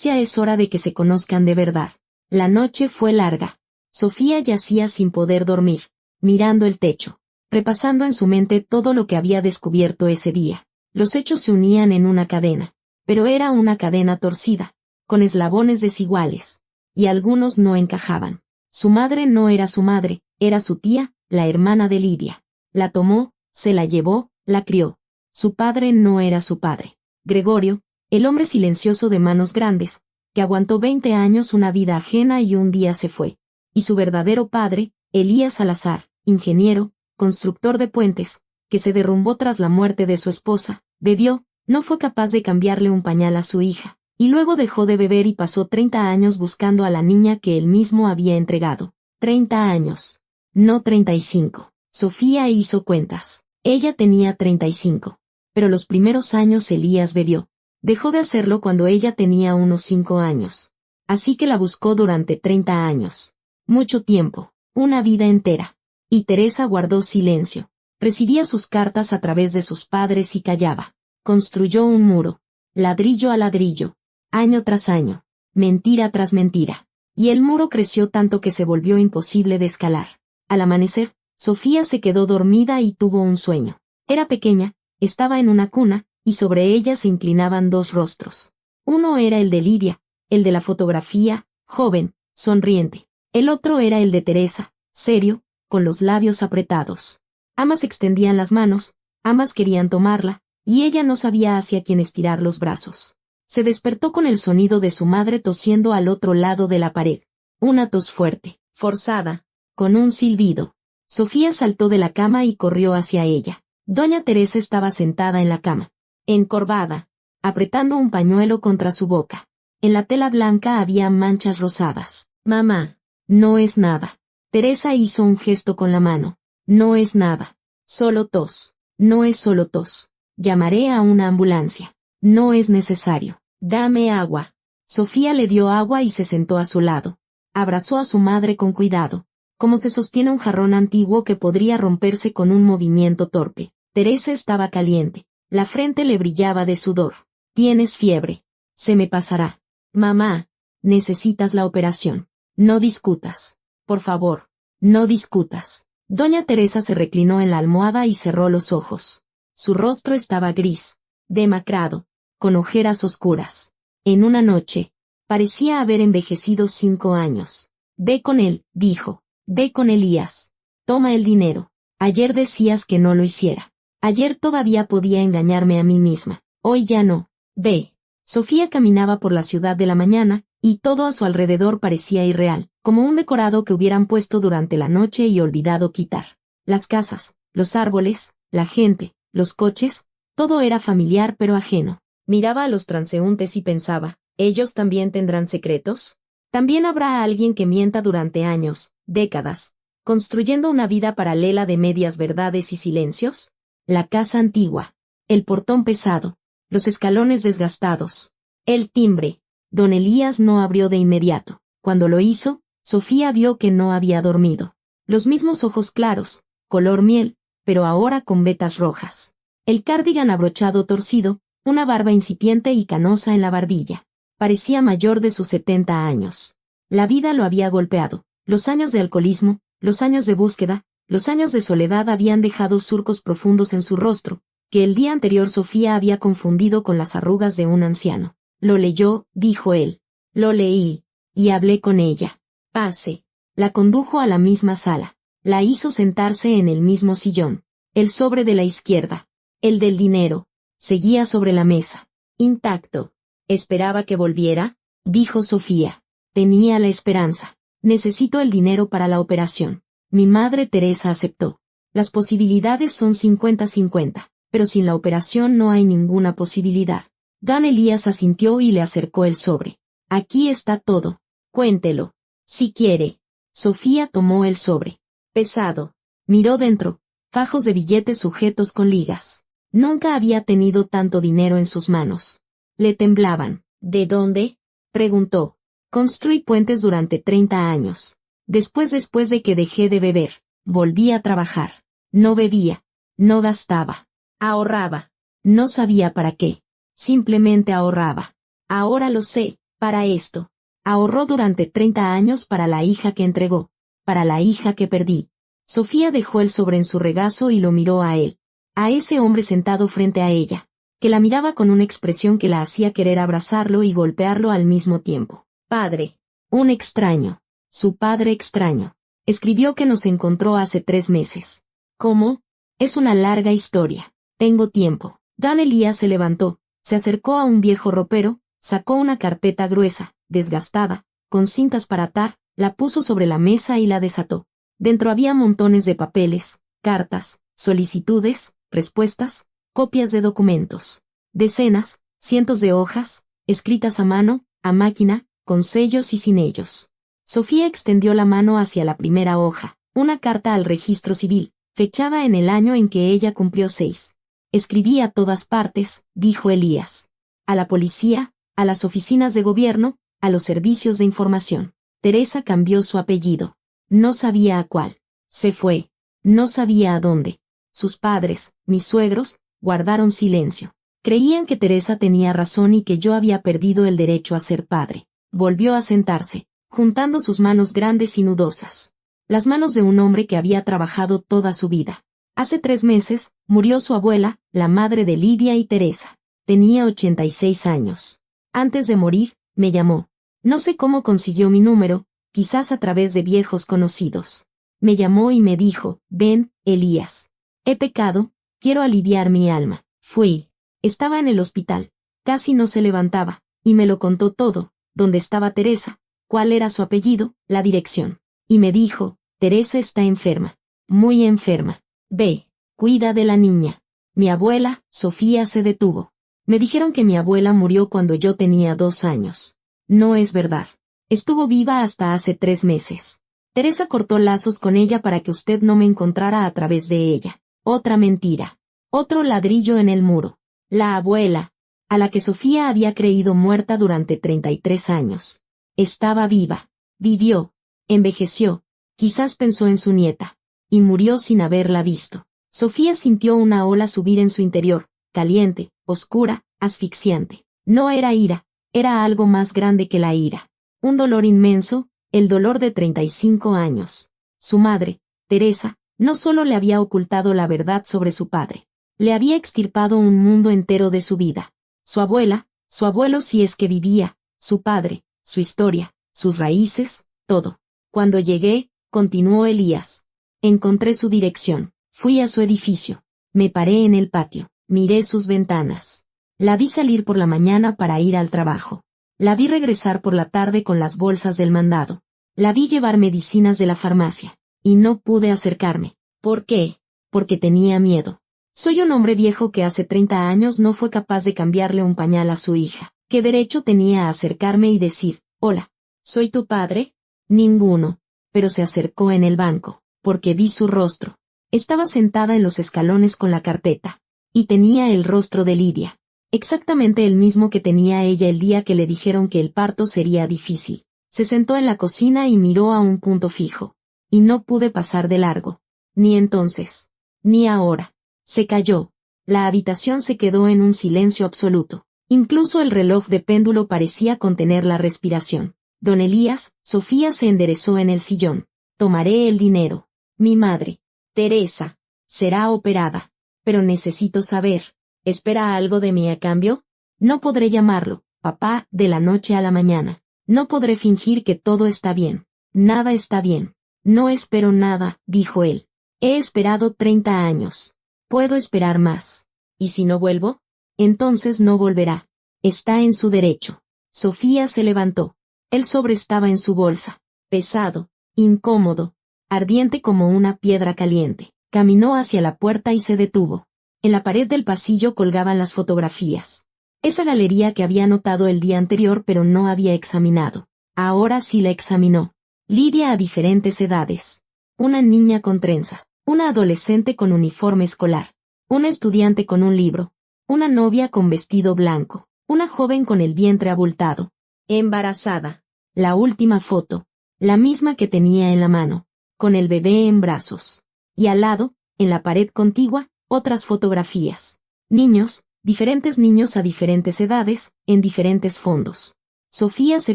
ya es hora de que se conozcan de verdad. La noche fue larga. Sofía yacía sin poder dormir, mirando el techo, repasando en su mente todo lo que había descubierto ese día. Los hechos se unían en una cadena, pero era una cadena torcida, con eslabones desiguales, y algunos no encajaban. Su madre no era su madre, era su tía, la hermana de Lidia. La tomó, se la llevó, la crió. Su padre no era su padre. Gregorio, el hombre silencioso de manos grandes, que aguantó 20 años una vida ajena y un día se fue. Y su verdadero padre, Elías Salazar, ingeniero, constructor de puentes, que se derrumbó tras la muerte de su esposa, bebió, no fue capaz de cambiarle un pañal a su hija, y luego dejó de beber y pasó 30 años buscando a la niña que él mismo había entregado. 30 años. No 35. Sofía hizo cuentas. Ella tenía 35. Pero los primeros años Elías bebió. Dejó de hacerlo cuando ella tenía unos 5 años. Así que la buscó durante 30 años. Mucho tiempo. Una vida entera. Y Teresa guardó silencio. Recibía sus cartas a través de sus padres y callaba. Construyó un muro. Ladrillo a ladrillo. Año tras año. Mentira tras mentira. Y el muro creció tanto que se volvió imposible de escalar. Al amanecer, Sofía se quedó dormida y tuvo un sueño. Era pequeña, estaba en una cuna, y sobre ella se inclinaban 2 rostros. Uno era el de Lidia, el de la fotografía, joven, sonriente. El otro era el de Teresa, serio, con los labios apretados. Ambas extendían las manos, ambas querían tomarla, y ella no sabía hacia quién estirar los brazos. Se despertó con el sonido de su madre tosiendo al otro lado de la pared. Una tos fuerte, forzada, con un silbido. Sofía saltó de la cama y corrió hacia ella. Doña Teresa estaba sentada en la cama, encorvada, apretando un pañuelo contra su boca. En la tela blanca había manchas rosadas. «Mamá, no es nada». Teresa hizo un gesto con la mano. «No es nada. Solo tos. No es solo tos. Llamaré a una ambulancia. No es necesario. Dame agua». Sofía le dio agua y se sentó a su lado. Abrazó a su madre con cuidado, como se sostiene un jarrón antiguo que podría romperse con un movimiento torpe. Teresa estaba caliente. La frente le brillaba de sudor. «Tienes fiebre. Se me pasará». «Mamá, necesitas la operación. No discutas. Por favor, no discutas». Doña Teresa se reclinó en la almohada y cerró los ojos. Su rostro estaba gris, demacrado, con ojeras oscuras. En una noche, parecía haber envejecido 5 años. «Ve con él», dijo. «Ve con Elías. Toma el dinero. Ayer decías que no lo hiciera. Ayer todavía podía engañarme a mí misma. Hoy ya no. Ve». Sofía caminaba por la ciudad de la mañana, y todo a su alrededor parecía irreal, como un decorado que hubieran puesto durante la noche y olvidado quitar. Las casas, los árboles, la gente, los coches, todo era familiar pero ajeno. Miraba a los transeúntes y pensaba, ¿ellos también tendrán secretos? ¿También habrá alguien que mienta durante años, décadas, construyendo una vida paralela de medias verdades y silencios? La casa antigua, el portón pesado, los escalones desgastados, el timbre. Don Elías no abrió de inmediato. Cuando lo hizo, Sofía vio que no había dormido. Los mismos ojos claros, color miel, pero ahora con vetas rojas. El cardigan abrochado torcido, una barba incipiente y canosa en la barbilla. Parecía mayor de sus 70 años. La vida lo había golpeado. Los años de alcoholismo, los años de búsqueda, los años de soledad habían dejado surcos profundos en su rostro, que el día anterior Sofía había confundido con las arrugas de un anciano. «Lo leyó», dijo él. «Lo leí. Y hablé con ella. Pase». La condujo a la misma sala. La hizo sentarse en el mismo sillón. El sobre de la izquierda, el del dinero, seguía sobre la mesa, intacto. «¿Esperaba que volviera?», dijo Sofía. «Tenía la esperanza. Necesito el dinero para la operación». Mi madre Teresa aceptó. Las posibilidades son 50-50, pero sin la operación no hay ninguna posibilidad. Don Elías asintió y le acercó el sobre. «Aquí está todo. Cuéntelo. Si quiere». Sofía tomó el sobre. Pesado. Miró dentro. Fajos de billetes sujetos con ligas. Nunca había tenido tanto dinero en sus manos. Le temblaban. «¿De dónde?», preguntó. «Construí puentes durante 30 años. Después de que dejé de beber, volví a trabajar. No bebía. No gastaba. Ahorraba. No sabía para qué. Simplemente ahorraba. Ahora lo sé, para esto». Ahorró durante 30 años para la hija que entregó, para la hija que perdí. Sofía dejó el sobre en su regazo y lo miró a él, a ese hombre sentado frente a ella, que la miraba con una expresión que la hacía querer abrazarlo y golpearlo al mismo tiempo. «Padre. Un extraño. Su padre extraño. Escribió que nos encontró hace 3 meses. ¿Cómo? Es una larga historia. Tengo tiempo». Don Elías se levantó, se acercó a un viejo ropero, sacó una carpeta gruesa, desgastada, con cintas para atar, la puso sobre la mesa y la desató. Dentro había montones de papeles, cartas, solicitudes, respuestas, copias de documentos. Decenas, cientos de hojas, escritas a mano, a máquina, con sellos y sin ellos. Sofía extendió la mano hacia la primera hoja, una carta al registro civil, fechada en el año en que ella cumplió 6. «Escribí a todas partes», dijo Elías. «A la policía, a las oficinas de gobierno, a los servicios de información». Teresa cambió su apellido. No sabía a cuál. Se fue. No sabía a dónde. Sus padres, mis suegros, guardaron silencio. Creían que Teresa tenía razón y que yo había perdido el derecho a ser padre. Volvió a sentarse, juntando sus manos grandes y nudosas. Las manos de un hombre que había trabajado toda su vida. Hace 3 meses, murió su abuela, la madre de Lidia y Teresa. Tenía 86 años. Antes de morir, me llamó. No sé cómo consiguió mi número, quizás a través de viejos conocidos. Me llamó y me dijo, «Ven, Elías. He pecado, quiero aliviar mi alma. Fui. Estaba en el hospital. Casi no se levantaba, y me lo contó todo, dónde estaba Teresa, cuál era su apellido, la dirección. Y me dijo, Teresa está enferma. Muy enferma. Ve, cuida de la niña. Mi abuela, Sofía, se detuvo. Me dijeron que mi abuela murió cuando yo tenía 2 años. No es verdad. Estuvo viva hasta hace 3 meses. Teresa cortó lazos con ella para que usted no me encontrara a través de ella. Otra mentira. Otro ladrillo en el muro. La abuela, a la que Sofía había creído muerta durante 33 años. Estaba viva. Vivió. Envejeció. Quizás pensó en su nieta. Y murió sin haberla visto. Sofía sintió una ola subir en su interior, caliente, oscura, asfixiante. No era ira, era algo más grande que la ira. Un dolor inmenso, el dolor de 35 años. Su madre, Teresa, no solo le había ocultado la verdad sobre su padre, le había extirpado un mundo entero de su vida. Su abuela, su abuelo si es que vivía, su padre, su historia, sus raíces, todo. Cuando llegué, continuó Elías. Encontré su dirección. Fui a su edificio. Me paré en el patio. Miré sus ventanas. La vi salir por la mañana para ir al trabajo. La vi regresar por la tarde con las bolsas del mandado. La vi llevar medicinas de la farmacia. Y no pude acercarme. ¿Por qué? Porque tenía miedo. Soy un hombre viejo que hace 30 años no fue capaz de cambiarle un pañal a su hija. ¿Qué derecho tenía a acercarme y decir, hola, ¿soy tu padre? Ninguno. Pero se acercó en el banco, porque vi su rostro. Estaba sentada en los escalones con la carpeta. Y tenía el rostro de Lidia. Exactamente el mismo que tenía ella el día que le dijeron que el parto sería difícil. Se sentó en la cocina y miró a un punto fijo. Y no pude pasar de largo. Ni entonces. Ni ahora. Se calló. La habitación se quedó en un silencio absoluto. Incluso el reloj de péndulo parecía contener la respiración. Don Elías, Sofía se enderezó en el sillón. Tomaré el dinero. Mi madre, Teresa, será operada. Pero necesito saber, ¿espera algo de mí a cambio? No podré llamarlo, papá, de la noche a la mañana. No podré fingir que todo está bien. Nada está bien. No espero nada, dijo él. He esperado 30 años. Puedo esperar más. ¿Y si no vuelvo? Entonces no volverá. Está en su derecho. Sofía se levantó. El sobre estaba en su bolsa. Pesado, incómodo, ardiente como una piedra caliente. Caminó hacia la puerta y se detuvo. En la pared del pasillo colgaban las fotografías. Esa galería que había notado el día anterior pero no había examinado. Ahora sí la examinó. Lidia a diferentes edades. Una niña con trenzas. Una adolescente con uniforme escolar. Una estudiante con un libro. Una novia con vestido blanco. Una joven con el vientre abultado. Embarazada. La última foto. La misma que tenía en la mano. Con el bebé en brazos. Y al lado, en la pared contigua, otras fotografías. Niños, diferentes niños a diferentes edades, en diferentes fondos. Sofía se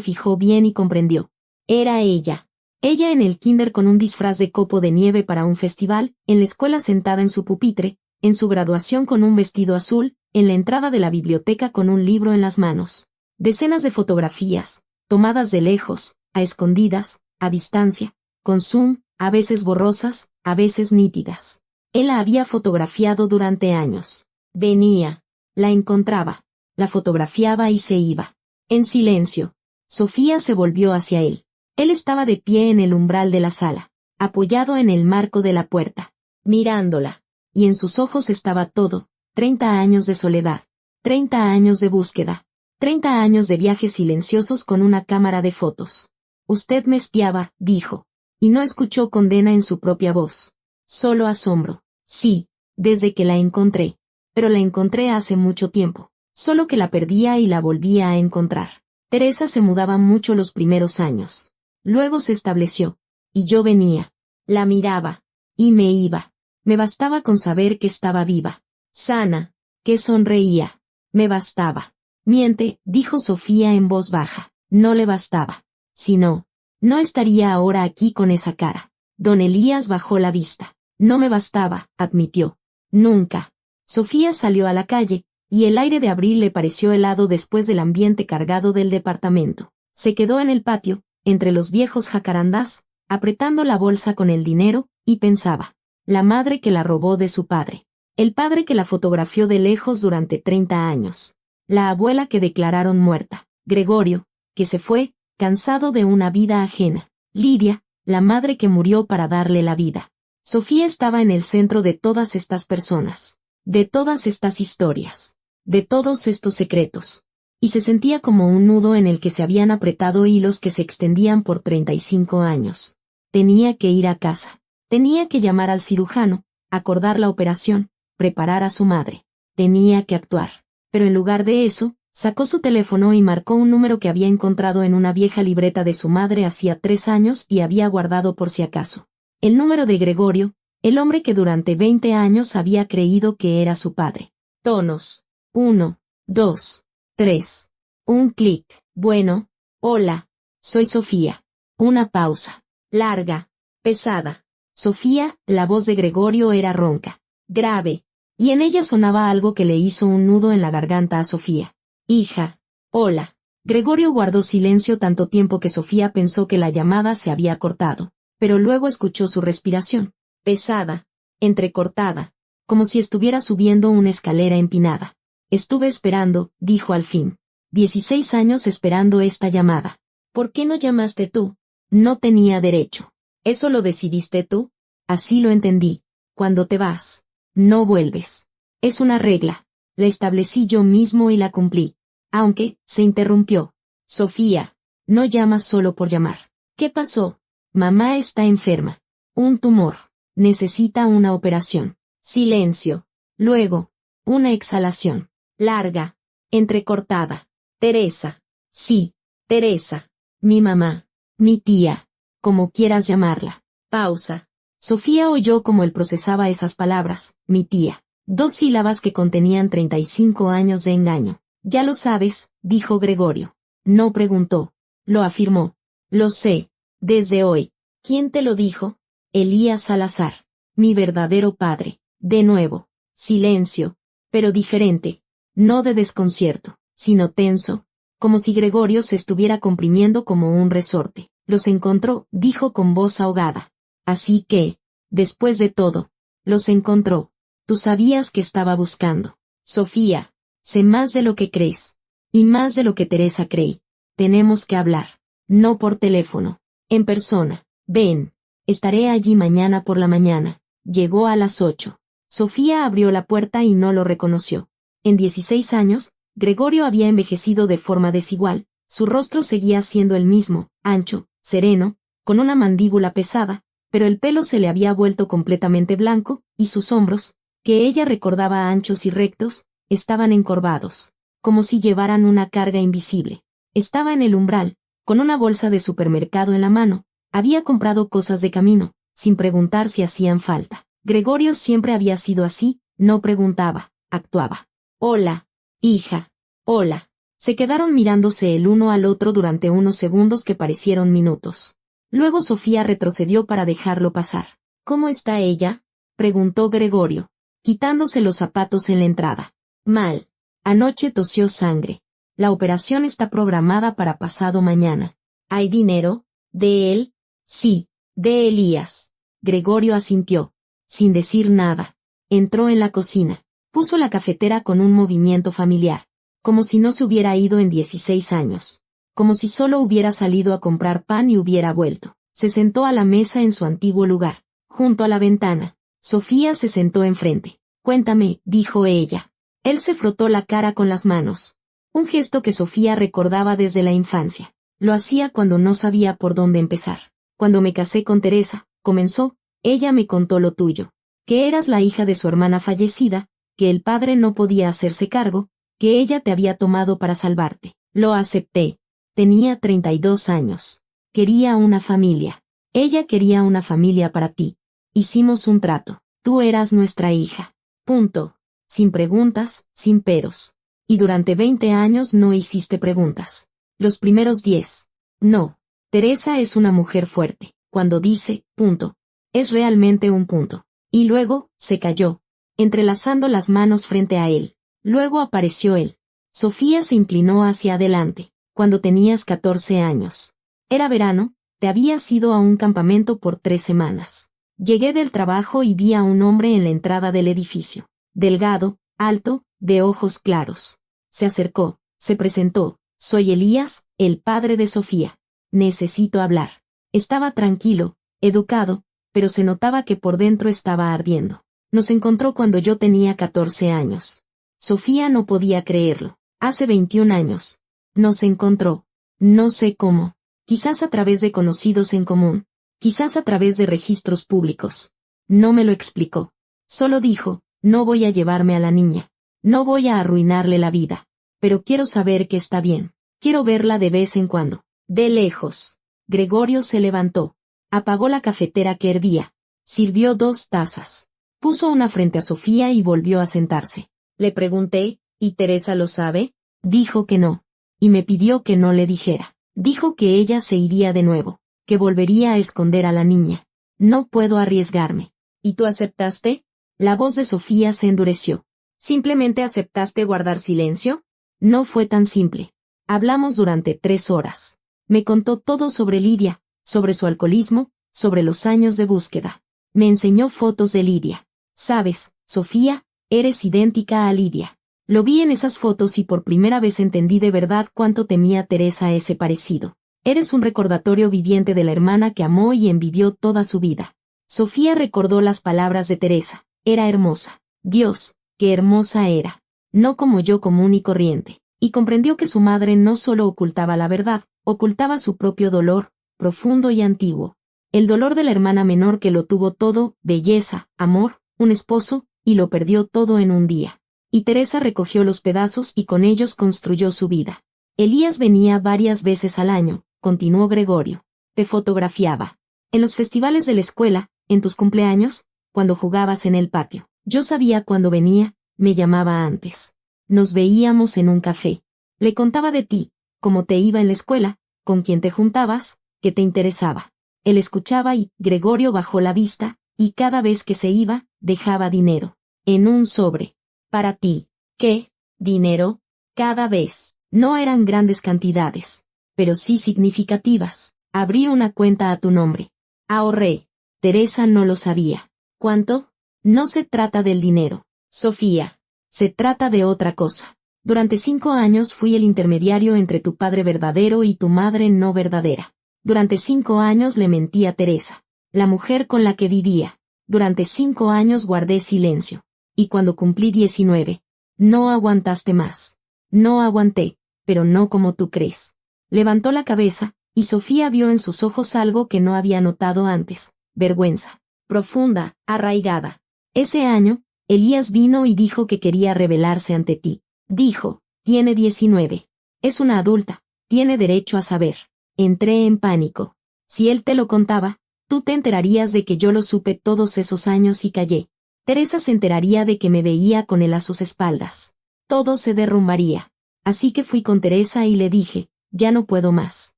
fijó bien y comprendió. Era ella. Ella en el kinder con un disfraz de copo de nieve para un festival, en la escuela sentada en su pupitre, en su graduación con un vestido azul, en la entrada de la biblioteca con un libro en las manos. Decenas de fotografías, tomadas de lejos, a escondidas, a distancia, con zoom, a veces borrosas, a veces nítidas. Él la había fotografiado durante años. Venía, la encontraba, la fotografiaba y se iba. En silencio. Sofía se volvió hacia él. Él estaba de pie en el umbral de la sala, apoyado en el marco de la puerta, mirándola. Y en sus ojos estaba todo, 30 años de soledad, 30 años de búsqueda, 30 años de viajes silenciosos con una cámara de fotos. Usted me espiaba, dijo. Y no escuchó condena en su propia voz. Solo asombro. Sí, desde que la encontré. Pero la encontré hace mucho tiempo. Solo que la perdía y la volvía a encontrar. Teresa se mudaba mucho los primeros años. Luego se estableció. Y yo venía. La miraba. Y me iba. Me bastaba con saber que estaba viva. Sana. Que sonreía. Me bastaba. Miente, dijo Sofía en voz baja. No le bastaba. Si no, no estaría ahora aquí con esa cara. Don Elías bajó la vista. No me bastaba, admitió. Nunca. Sofía salió a la calle, y el aire de abril le pareció helado después del ambiente cargado del departamento. Se quedó en el patio, entre los viejos jacarandás, apretando la bolsa con el dinero, y pensaba. La madre que la robó de su padre. El padre que la fotografió de lejos durante 30 años. La abuela que declararon muerta. Gregorio, que se fue, cansado de una vida ajena. Lidia, la madre que murió para darle la vida. Sofía estaba en el centro de todas estas personas, de todas estas historias, de todos estos secretos. Y se sentía como un nudo en el que se habían apretado hilos que se extendían por 35 años. Tenía que ir a casa. Tenía que llamar al cirujano, acordar la operación, preparar a su madre. Tenía que actuar. Pero en lugar de eso, sacó su teléfono y marcó un número que había encontrado en una vieja libreta de su madre hacía 3 años y había guardado por si acaso. El número de Gregorio, el hombre que durante 20 años había creído que era su padre. Tonos. 1, 2, 3. Un clic. Bueno, hola. Soy Sofía. Una pausa. Larga. Pesada. Sofía, la voz de Gregorio era ronca. Grave. Y en ella sonaba algo que le hizo un nudo en la garganta a Sofía. Hija. Hola. Gregorio guardó silencio tanto tiempo que Sofía pensó que la llamada se había cortado, pero luego escuchó su respiración. Pesada. Entrecortada. Como si estuviera subiendo una escalera empinada. Estuve esperando, dijo al fin. 16 años esperando esta llamada. ¿Por qué no llamaste tú? No tenía derecho. ¿Eso lo decidiste tú? Así lo entendí. Cuando te vas, no vuelves. Es una regla. La establecí yo mismo y la cumplí. Aunque, se interrumpió. Sofía, no llamas solo por llamar. ¿Qué pasó? Mamá está enferma. Un tumor. Necesita una operación. Silencio. Luego, una exhalación. Larga. Entrecortada. Teresa. Sí, Teresa. Mi mamá. Mi tía. Como quieras llamarla. Pausa. Sofía oyó cómo él procesaba esas palabras, mi tía. 2 sílabas que contenían 35 años de engaño. Ya lo sabes, dijo Gregorio. No preguntó. Lo afirmó. Lo sé. Desde hoy. ¿Quién te lo dijo? Elías Salazar. Mi verdadero padre. De nuevo. Silencio. Pero diferente. No de desconcierto, sino tenso. Como si Gregorio se estuviera comprimiendo como un resorte. Los encontró, dijo con voz ahogada. Así que, después de todo, los encontró. Tú sabías que estaba buscando. Sofía, sé más de lo que crees. Y más de lo que Teresa cree. Tenemos que hablar. No por teléfono. En persona. Ven. Estaré allí mañana por la mañana. Llegó a las 8. Sofía abrió la puerta y no lo reconoció. En 16 años, Gregorio había envejecido de forma desigual. Su rostro seguía siendo el mismo, ancho, sereno, con una mandíbula pesada, pero el pelo se le había vuelto completamente blanco, y sus hombros, que ella recordaba anchos y rectos, estaban encorvados, como si llevaran una carga invisible. Estaba en el umbral, con una bolsa de supermercado en la mano. Había comprado cosas de camino, sin preguntar si hacían falta. Gregorio siempre había sido así, no preguntaba, actuaba. Hola, hija. Hola. Se quedaron mirándose el uno al otro durante unos segundos que parecieron minutos. Luego Sofía retrocedió para dejarlo pasar. ¿Cómo está ella? Preguntó Gregorio, quitándose los zapatos en la entrada. Mal. Anoche tosió sangre. La operación está programada para pasado mañana. ¿Hay dinero? ¿De él? Sí, de Elías. Gregorio asintió, sin decir nada. Entró en la cocina. Puso la cafetera con un movimiento familiar. Como si no se hubiera ido en 16 años. Como si solo hubiera salido a comprar pan y hubiera vuelto. Se sentó a la mesa en su antiguo lugar, junto a la ventana. Sofía se sentó enfrente. Cuéntame, dijo ella. Él se frotó la cara con las manos. Un gesto que Sofía recordaba desde la infancia. Lo hacía cuando no sabía por dónde empezar. Cuando me casé con Teresa, comenzó, ella me contó lo tuyo. Que eras la hija de su hermana fallecida, que el padre no podía hacerse cargo, que ella te había tomado para salvarte. Lo acepté. Tenía 32 años. Quería una familia. Ella quería una familia para ti. Hicimos un trato. Tú eras nuestra hija. Punto. Sin preguntas, sin peros. Y durante 20 años no hiciste preguntas. Los primeros 10. No. Teresa es una mujer fuerte. Cuando dice, punto. Es realmente un punto. Y luego, se calló, entrelazando las manos frente a él. Luego apareció él. Sofía se inclinó hacia adelante. Cuando tenías 14 años. Era verano, te habías ido a un campamento por 3 semanas. Llegué del trabajo y vi a un hombre en la entrada del edificio. Delgado, alto, de ojos claros. Se acercó, se presentó. Soy Elías, el padre de Sofía. Necesito hablar. Estaba tranquilo, educado, pero se notaba que por dentro estaba ardiendo. Nos encontró cuando yo tenía 14 años. Sofía no podía creerlo. Hace 21 años. Nos encontró. No sé cómo. Quizás a través de conocidos en común. Quizás a través de registros públicos. No me lo explicó. Solo dijo, no voy a llevarme a la niña. No voy a arruinarle la vida. Pero quiero saber que está bien. Quiero verla de vez en cuando. De lejos. Gregorio se levantó. Apagó la cafetera que hervía. Sirvió 2 tazas. Puso una frente a Sofía y volvió a sentarse. Le pregunté, ¿y Teresa lo sabe? Dijo que no. Y me pidió que no le dijera. Dijo que ella se iría de nuevo, que volvería a esconder a la niña. No puedo arriesgarme. ¿Y tú aceptaste? La voz de Sofía se endureció. ¿Simplemente aceptaste guardar silencio? No fue tan simple. Hablamos durante 3 horas. Me contó todo sobre Lidia, sobre su alcoholismo, sobre los años de búsqueda. Me enseñó fotos de Lidia. Sabes, Sofía, eres idéntica a Lidia. Lo vi en esas fotos y por primera vez entendí de verdad cuánto temía Teresa ese parecido. Eres un recordatorio viviente de la hermana que amó y envidió toda su vida. Sofía recordó las palabras de Teresa. Era hermosa. Dios, qué hermosa era. No como yo común y corriente. Y comprendió que su madre no solo ocultaba la verdad, ocultaba su propio dolor, profundo y antiguo. El dolor de la hermana menor que lo tuvo todo, belleza, amor, un esposo, y lo perdió todo en un día. Y Teresa recogió los pedazos y con ellos construyó su vida. Elías venía varias veces al año, continuó Gregorio. Te fotografiaba. En los festivales de la escuela, en tus cumpleaños, cuando jugabas en el patio. Yo sabía cuándo venía, me llamaba antes. Nos veíamos en un café. Le contaba de ti, cómo te iba en la escuela, con quién te juntabas, qué te interesaba. Él escuchaba y Gregorio bajó la vista, y cada vez que se iba, dejaba dinero. En un sobre. Para ti. ¿Qué? ¿Dinero? Cada vez. No eran grandes cantidades, pero sí significativas. Abrí una cuenta a tu nombre. Ahorré. Teresa no lo sabía. ¿Cuánto? No se trata del dinero, Sofía. Se trata de otra cosa. Durante 5 años fui el intermediario entre tu padre verdadero y tu madre no verdadera. Durante 5 años le mentí a Teresa, la mujer con la que vivía. Durante 5 años guardé silencio. Y cuando cumplí 19, no aguantaste más. No aguanté, pero no como tú crees. Levantó la cabeza, y Sofía vio en sus ojos algo que no había notado antes, vergüenza, profunda, arraigada. Ese año, Elías vino y dijo que quería revelarse ante ti. Dijo, tiene 19. Es una adulta, tiene derecho a saber. Entré en pánico. Si él te lo contaba, tú te enterarías de que yo lo supe todos esos años y callé. Teresa se enteraría de que me veía con él a sus espaldas. Todo se derrumbaría. Así que fui con Teresa y le dije, ya no puedo más.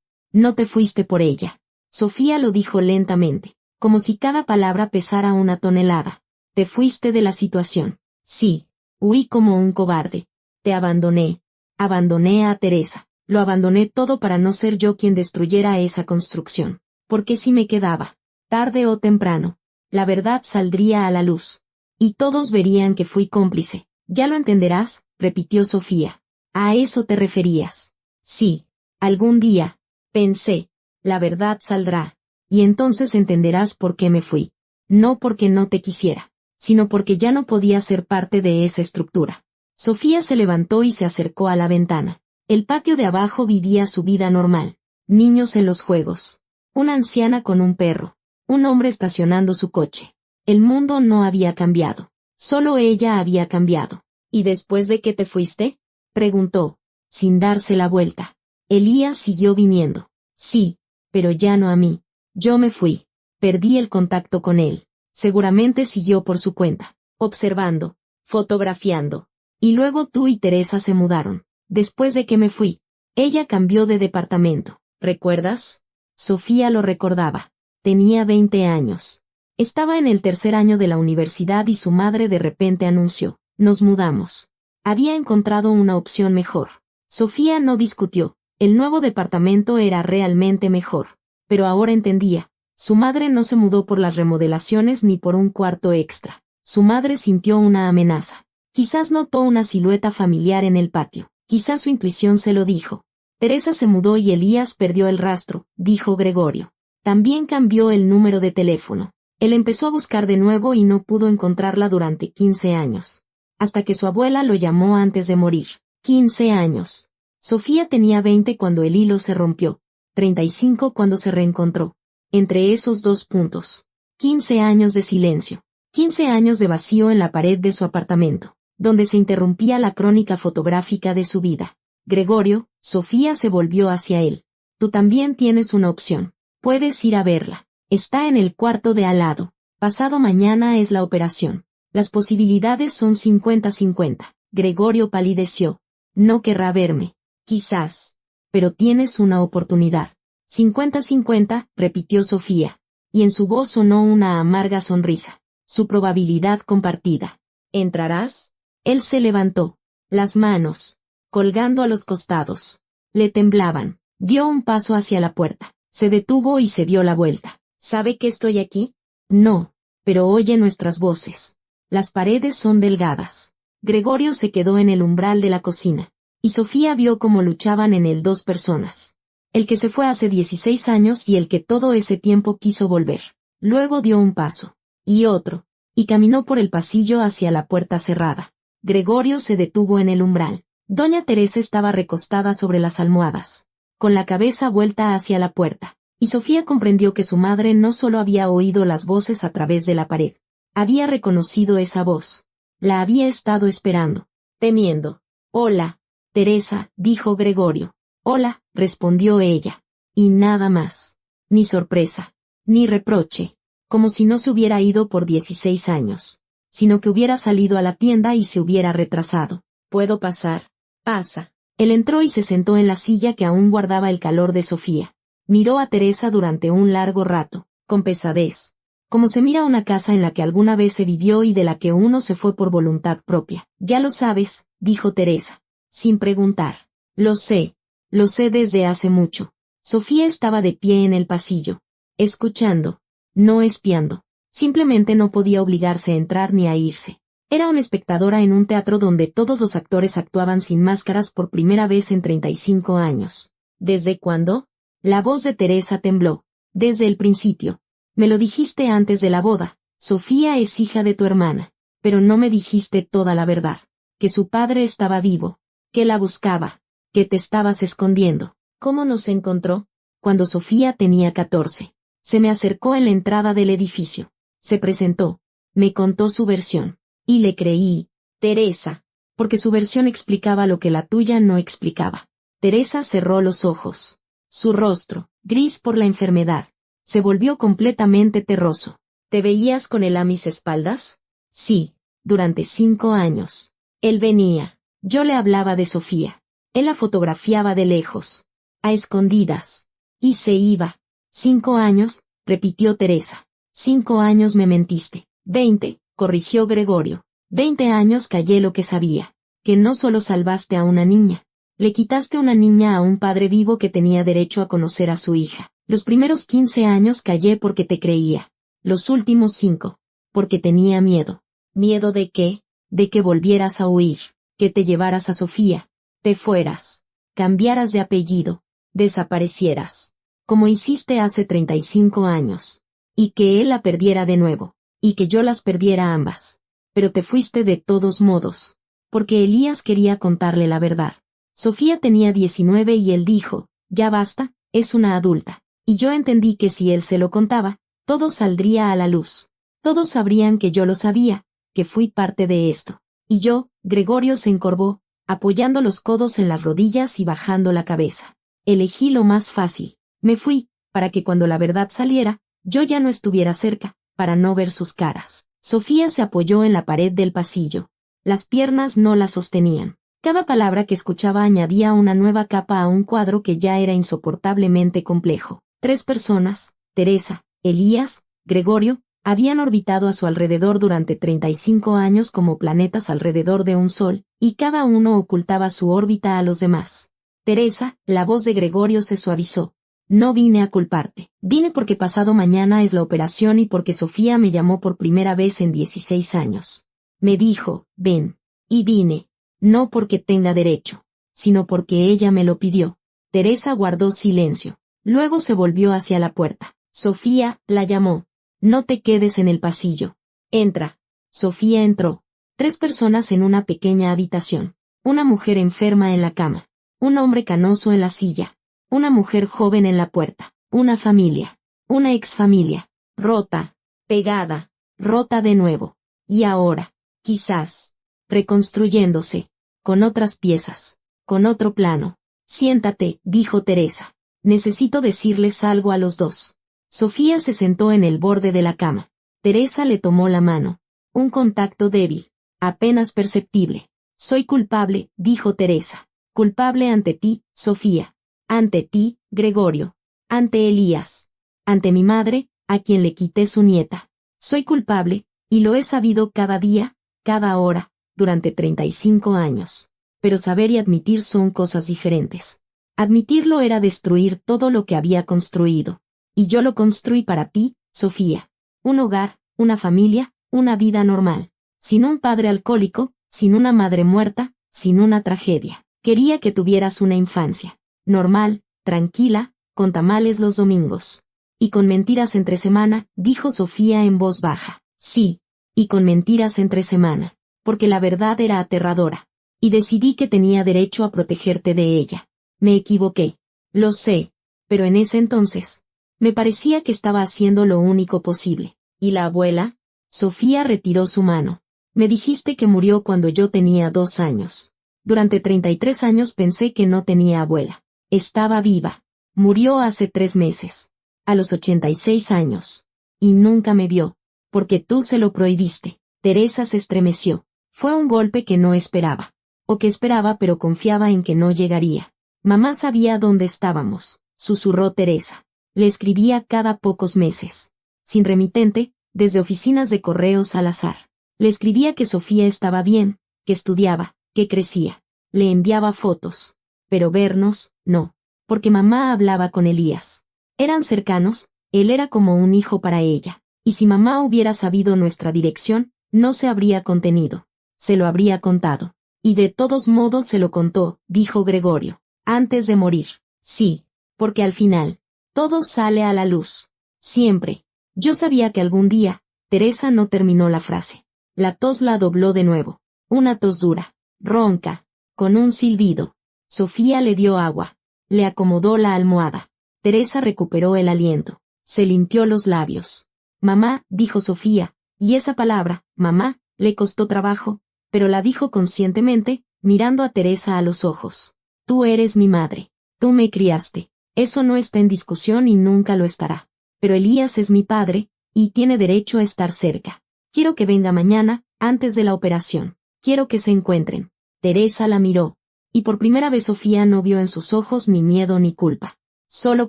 No te fuiste por ella. Sofía lo dijo lentamente, como si cada palabra pesara 1 tonelada. Te fuiste de la situación. Sí, huí como un cobarde. Te abandoné. Abandoné a Teresa. Lo abandoné todo para no ser yo quien destruyera esa construcción. Porque si me quedaba, tarde o temprano, la verdad saldría a la luz. Y todos verían que fui cómplice. Ya lo entenderás, repitió Sofía. ¿A eso te referías? Sí. Algún día, pensé, la verdad saldrá. Y entonces entenderás por qué me fui. No porque no te quisiera, sino porque ya no podía ser parte de esa estructura. Sofía se levantó y se acercó a la ventana. El patio de abajo vivía su vida normal. Niños en los juegos. Una anciana con un perro. Un hombre estacionando su coche. El mundo no había cambiado. Solo ella había cambiado. ¿Y después de que te fuiste? Preguntó, sin darse la vuelta. Elías siguió viniendo. Sí, pero ya no a mí. Yo me fui. Perdí el contacto con él. Seguramente siguió por su cuenta, observando, fotografiando. Y luego tú y Teresa se mudaron. Después de que me fui, ella cambió de departamento. ¿Recuerdas? Sofía lo recordaba. Tenía 20 años. Estaba en el 3er año de la universidad y su madre de repente anunció, nos mudamos. Había encontrado una opción mejor. Sofía no discutió, el nuevo departamento era realmente mejor. Pero ahora entendía, Su madre no se mudó por las remodelaciones ni por un cuarto extra. Su madre sintió una amenaza. Quizás notó una silueta familiar en el patio. Quizás su intuición se lo dijo. Teresa se mudó y Elías perdió el rastro, dijo Gregorio. También cambió el número de teléfono. Él empezó a buscar de nuevo y no pudo encontrarla durante 15 años. Hasta que su abuela lo llamó antes de morir. 15 años. Sofía tenía 20 cuando el hilo se rompió. 35 cuando se reencontró. Entre esos dos puntos. 15 años de silencio. 15 años de vacío en la pared de su apartamento, donde se interrumpía la crónica fotográfica de su vida. Gregorio, Sofía se volvió hacia él. Tú también tienes una opción. Puedes ir a verla. Está en el cuarto de al lado. Pasado mañana es la operación. Las posibilidades son 50-50. Gregorio palideció. No querrá verme. Quizás. Pero tienes una oportunidad. 50-50, repitió Sofía. Y en su voz sonó una amarga sonrisa. Su probabilidad compartida. ¿Entrarás? Él se levantó. Las manos, colgando a los costados, le temblaban. Dio un paso hacia la puerta. Se detuvo y se dio la vuelta. ¿Sabe que estoy aquí? No, pero oye nuestras voces. Las paredes son delgadas. Gregorio se quedó en el umbral de la cocina. Y Sofía vio cómo luchaban en él dos personas. El que se fue hace 16 años y el que todo ese tiempo quiso volver. Luego dio un paso. Y otro. Y caminó por el pasillo hacia la puerta cerrada. Gregorio se detuvo en el umbral. Doña Teresa estaba recostada sobre las almohadas, con la cabeza vuelta hacia la puerta. Y Sofía comprendió que su madre no solo había oído las voces a través de la pared. Había reconocido esa voz. La había estado esperando, temiendo. «Hola, Teresa», dijo Gregorio. «Hola», respondió ella. Y nada más. Ni sorpresa. Ni reproche. Como si no se hubiera ido por 16 años. Sino que hubiera salido a la tienda y se hubiera retrasado. «¿Puedo pasar?» «Pasa». Él entró y se sentó en la silla que aún guardaba el calor de Sofía. Miró a Teresa durante un largo rato, con pesadez. Como se mira una casa en la que alguna vez se vivió y de la que uno se fue por voluntad propia. «Ya lo sabes», dijo Teresa, sin preguntar. Lo sé desde hace mucho». Sofía estaba de pie en el pasillo, escuchando, no espiando. Simplemente no podía obligarse a entrar ni a irse. Era una espectadora en un teatro donde todos los actores actuaban sin máscaras por primera vez en 35 años. ¿Desde cuándo? La voz de Teresa tembló. Desde el principio. Me lo dijiste antes de la boda. Sofía es hija de tu hermana. Pero no me dijiste toda la verdad. Que su padre estaba vivo. Que la buscaba. Que te estabas escondiendo. ¿Cómo nos encontró? Cuando Sofía tenía 14. Se me acercó en la entrada del edificio. Se presentó. Me contó su versión. Y le creí. Teresa. Porque su versión explicaba lo que la tuya no explicaba. Teresa cerró los ojos. Su rostro, gris por la enfermedad, se volvió completamente terroso. ¿Te veías con él a mis espaldas? Sí, durante 5 años. Él venía. Yo le hablaba de Sofía. Él la fotografiaba de lejos. A escondidas. Y se iba. 5 años, repitió Teresa. 5 años me mentiste. 20, corrigió Gregorio. 20 años callé lo que sabía. Que no solo salvaste a una niña. Le quitaste una niña a un padre vivo que tenía derecho a conocer a su hija. Los primeros 15 años callé porque te creía. Los últimos 5. Porque tenía miedo. ¿Miedo de qué? De que volvieras a huir. Que te llevaras a Sofía. Te fueras. Cambiaras de apellido. Desaparecieras. Como hiciste hace 35 años. Y que él la perdiera de nuevo. Y que yo las perdiera ambas. Pero te fuiste de todos modos. Porque Elías quería contarle la verdad. Sofía tenía 19 y él dijo, ya basta, es una adulta. Y yo entendí que si él se lo contaba, todo saldría a la luz. Todos sabrían que yo lo sabía, que fui parte de esto. Y yo, Gregorio se encorvó, apoyando los codos en las rodillas y bajando la cabeza. Elegí lo más fácil. Me fui, para que cuando la verdad saliera, yo ya no estuviera cerca, para no ver sus caras. Sofía se apoyó en la pared del pasillo. Las piernas no la sostenían. Cada palabra que escuchaba añadía una nueva capa a un cuadro que ya era insoportablemente complejo. 3 personas, Teresa, Elías, Gregorio, habían orbitado a su alrededor durante 35 años como planetas alrededor de un sol, y cada uno ocultaba su órbita a los demás. Teresa, la voz de Gregorio se suavizó. No vine a culparte. Vine porque pasado mañana es la operación y porque Sofía me llamó por primera vez en 16 años. Me dijo, ven. Y vine. No porque tenga derecho, sino porque ella me lo pidió. Teresa guardó silencio. Luego se volvió hacia la puerta. Sofía la llamó. No te quedes en el pasillo. Entra. Sofía entró. 3 personas en una pequeña habitación. Una mujer enferma en la cama. Un hombre canoso en la silla. Una mujer joven en la puerta. Una familia. Una exfamilia. Rota. Pegada. Rota de nuevo. Y ahora, quizás, reconstruyéndose. Con otras piezas. Con otro plano. Siéntate, dijo Teresa. Necesito decirles algo a los dos. Sofía se sentó en el borde de la cama. Teresa le tomó la mano. Un contacto débil. Apenas perceptible. Soy culpable, dijo Teresa. Culpable ante ti, Sofía. Ante ti, Gregorio. Ante Elías. Ante mi madre, a quien le quité su nieta. Soy culpable, y lo he sabido cada día, cada hora, durante 35 años. Pero saber y admitir son cosas diferentes. Admitirlo era destruir todo lo que había construido. Y yo lo construí para ti, Sofía. Un hogar, una familia, una vida normal. Sin un padre alcohólico, sin una madre muerta, sin una tragedia. Quería que tuvieras una infancia. Normal, tranquila, con tamales los domingos. Y con mentiras entre semana, dijo Sofía en voz baja. Sí, y con mentiras entre semana. Porque la verdad era aterradora. Y decidí que tenía derecho a protegerte de ella. Me equivoqué. Lo sé. Pero en ese entonces, me parecía que estaba haciendo lo único posible. ¿Y la abuela? Sofía retiró su mano. Me dijiste que murió cuando yo tenía 2 años. Durante 33 años pensé que no tenía abuela. Estaba viva. Murió hace 3 meses. A los 86 años. Y nunca me vio. Porque tú se lo prohibiste. Teresa se estremeció. Fue un golpe que no esperaba. O que esperaba pero confiaba en que no llegaría. Mamá sabía dónde estábamos, susurró Teresa. Le escribía cada pocos meses. Sin remitente, desde oficinas de correos al azar. Le escribía que Sofía estaba bien, que estudiaba, que crecía. Le enviaba fotos. Pero vernos, no. Porque mamá hablaba con Elías. Eran cercanos, él era como un hijo para ella. Y si mamá hubiera sabido nuestra dirección, no se habría contenido. Se lo habría contado. Y de todos modos se lo contó, dijo Gregorio. Antes de morir. Sí. Porque al final, todo sale a la luz. Siempre. Yo sabía que algún día, Teresa no terminó la frase. La tos la dobló de nuevo. Una tos dura, ronca, con un silbido. Sofía le dio agua. Le acomodó la almohada. Teresa recuperó el aliento. Se limpió los labios. Mamá, dijo Sofía, y esa palabra, mamá, le costó trabajo, pero la dijo conscientemente, mirando a Teresa a los ojos. Tú eres mi madre. Tú me criaste. Eso no está en discusión y nunca lo estará. Pero Elías es mi padre, y tiene derecho a estar cerca. Quiero que venga mañana, antes de la operación. Quiero que se encuentren. Teresa la miró. Y por primera vez Sofía no vio en sus ojos ni miedo ni culpa. Solo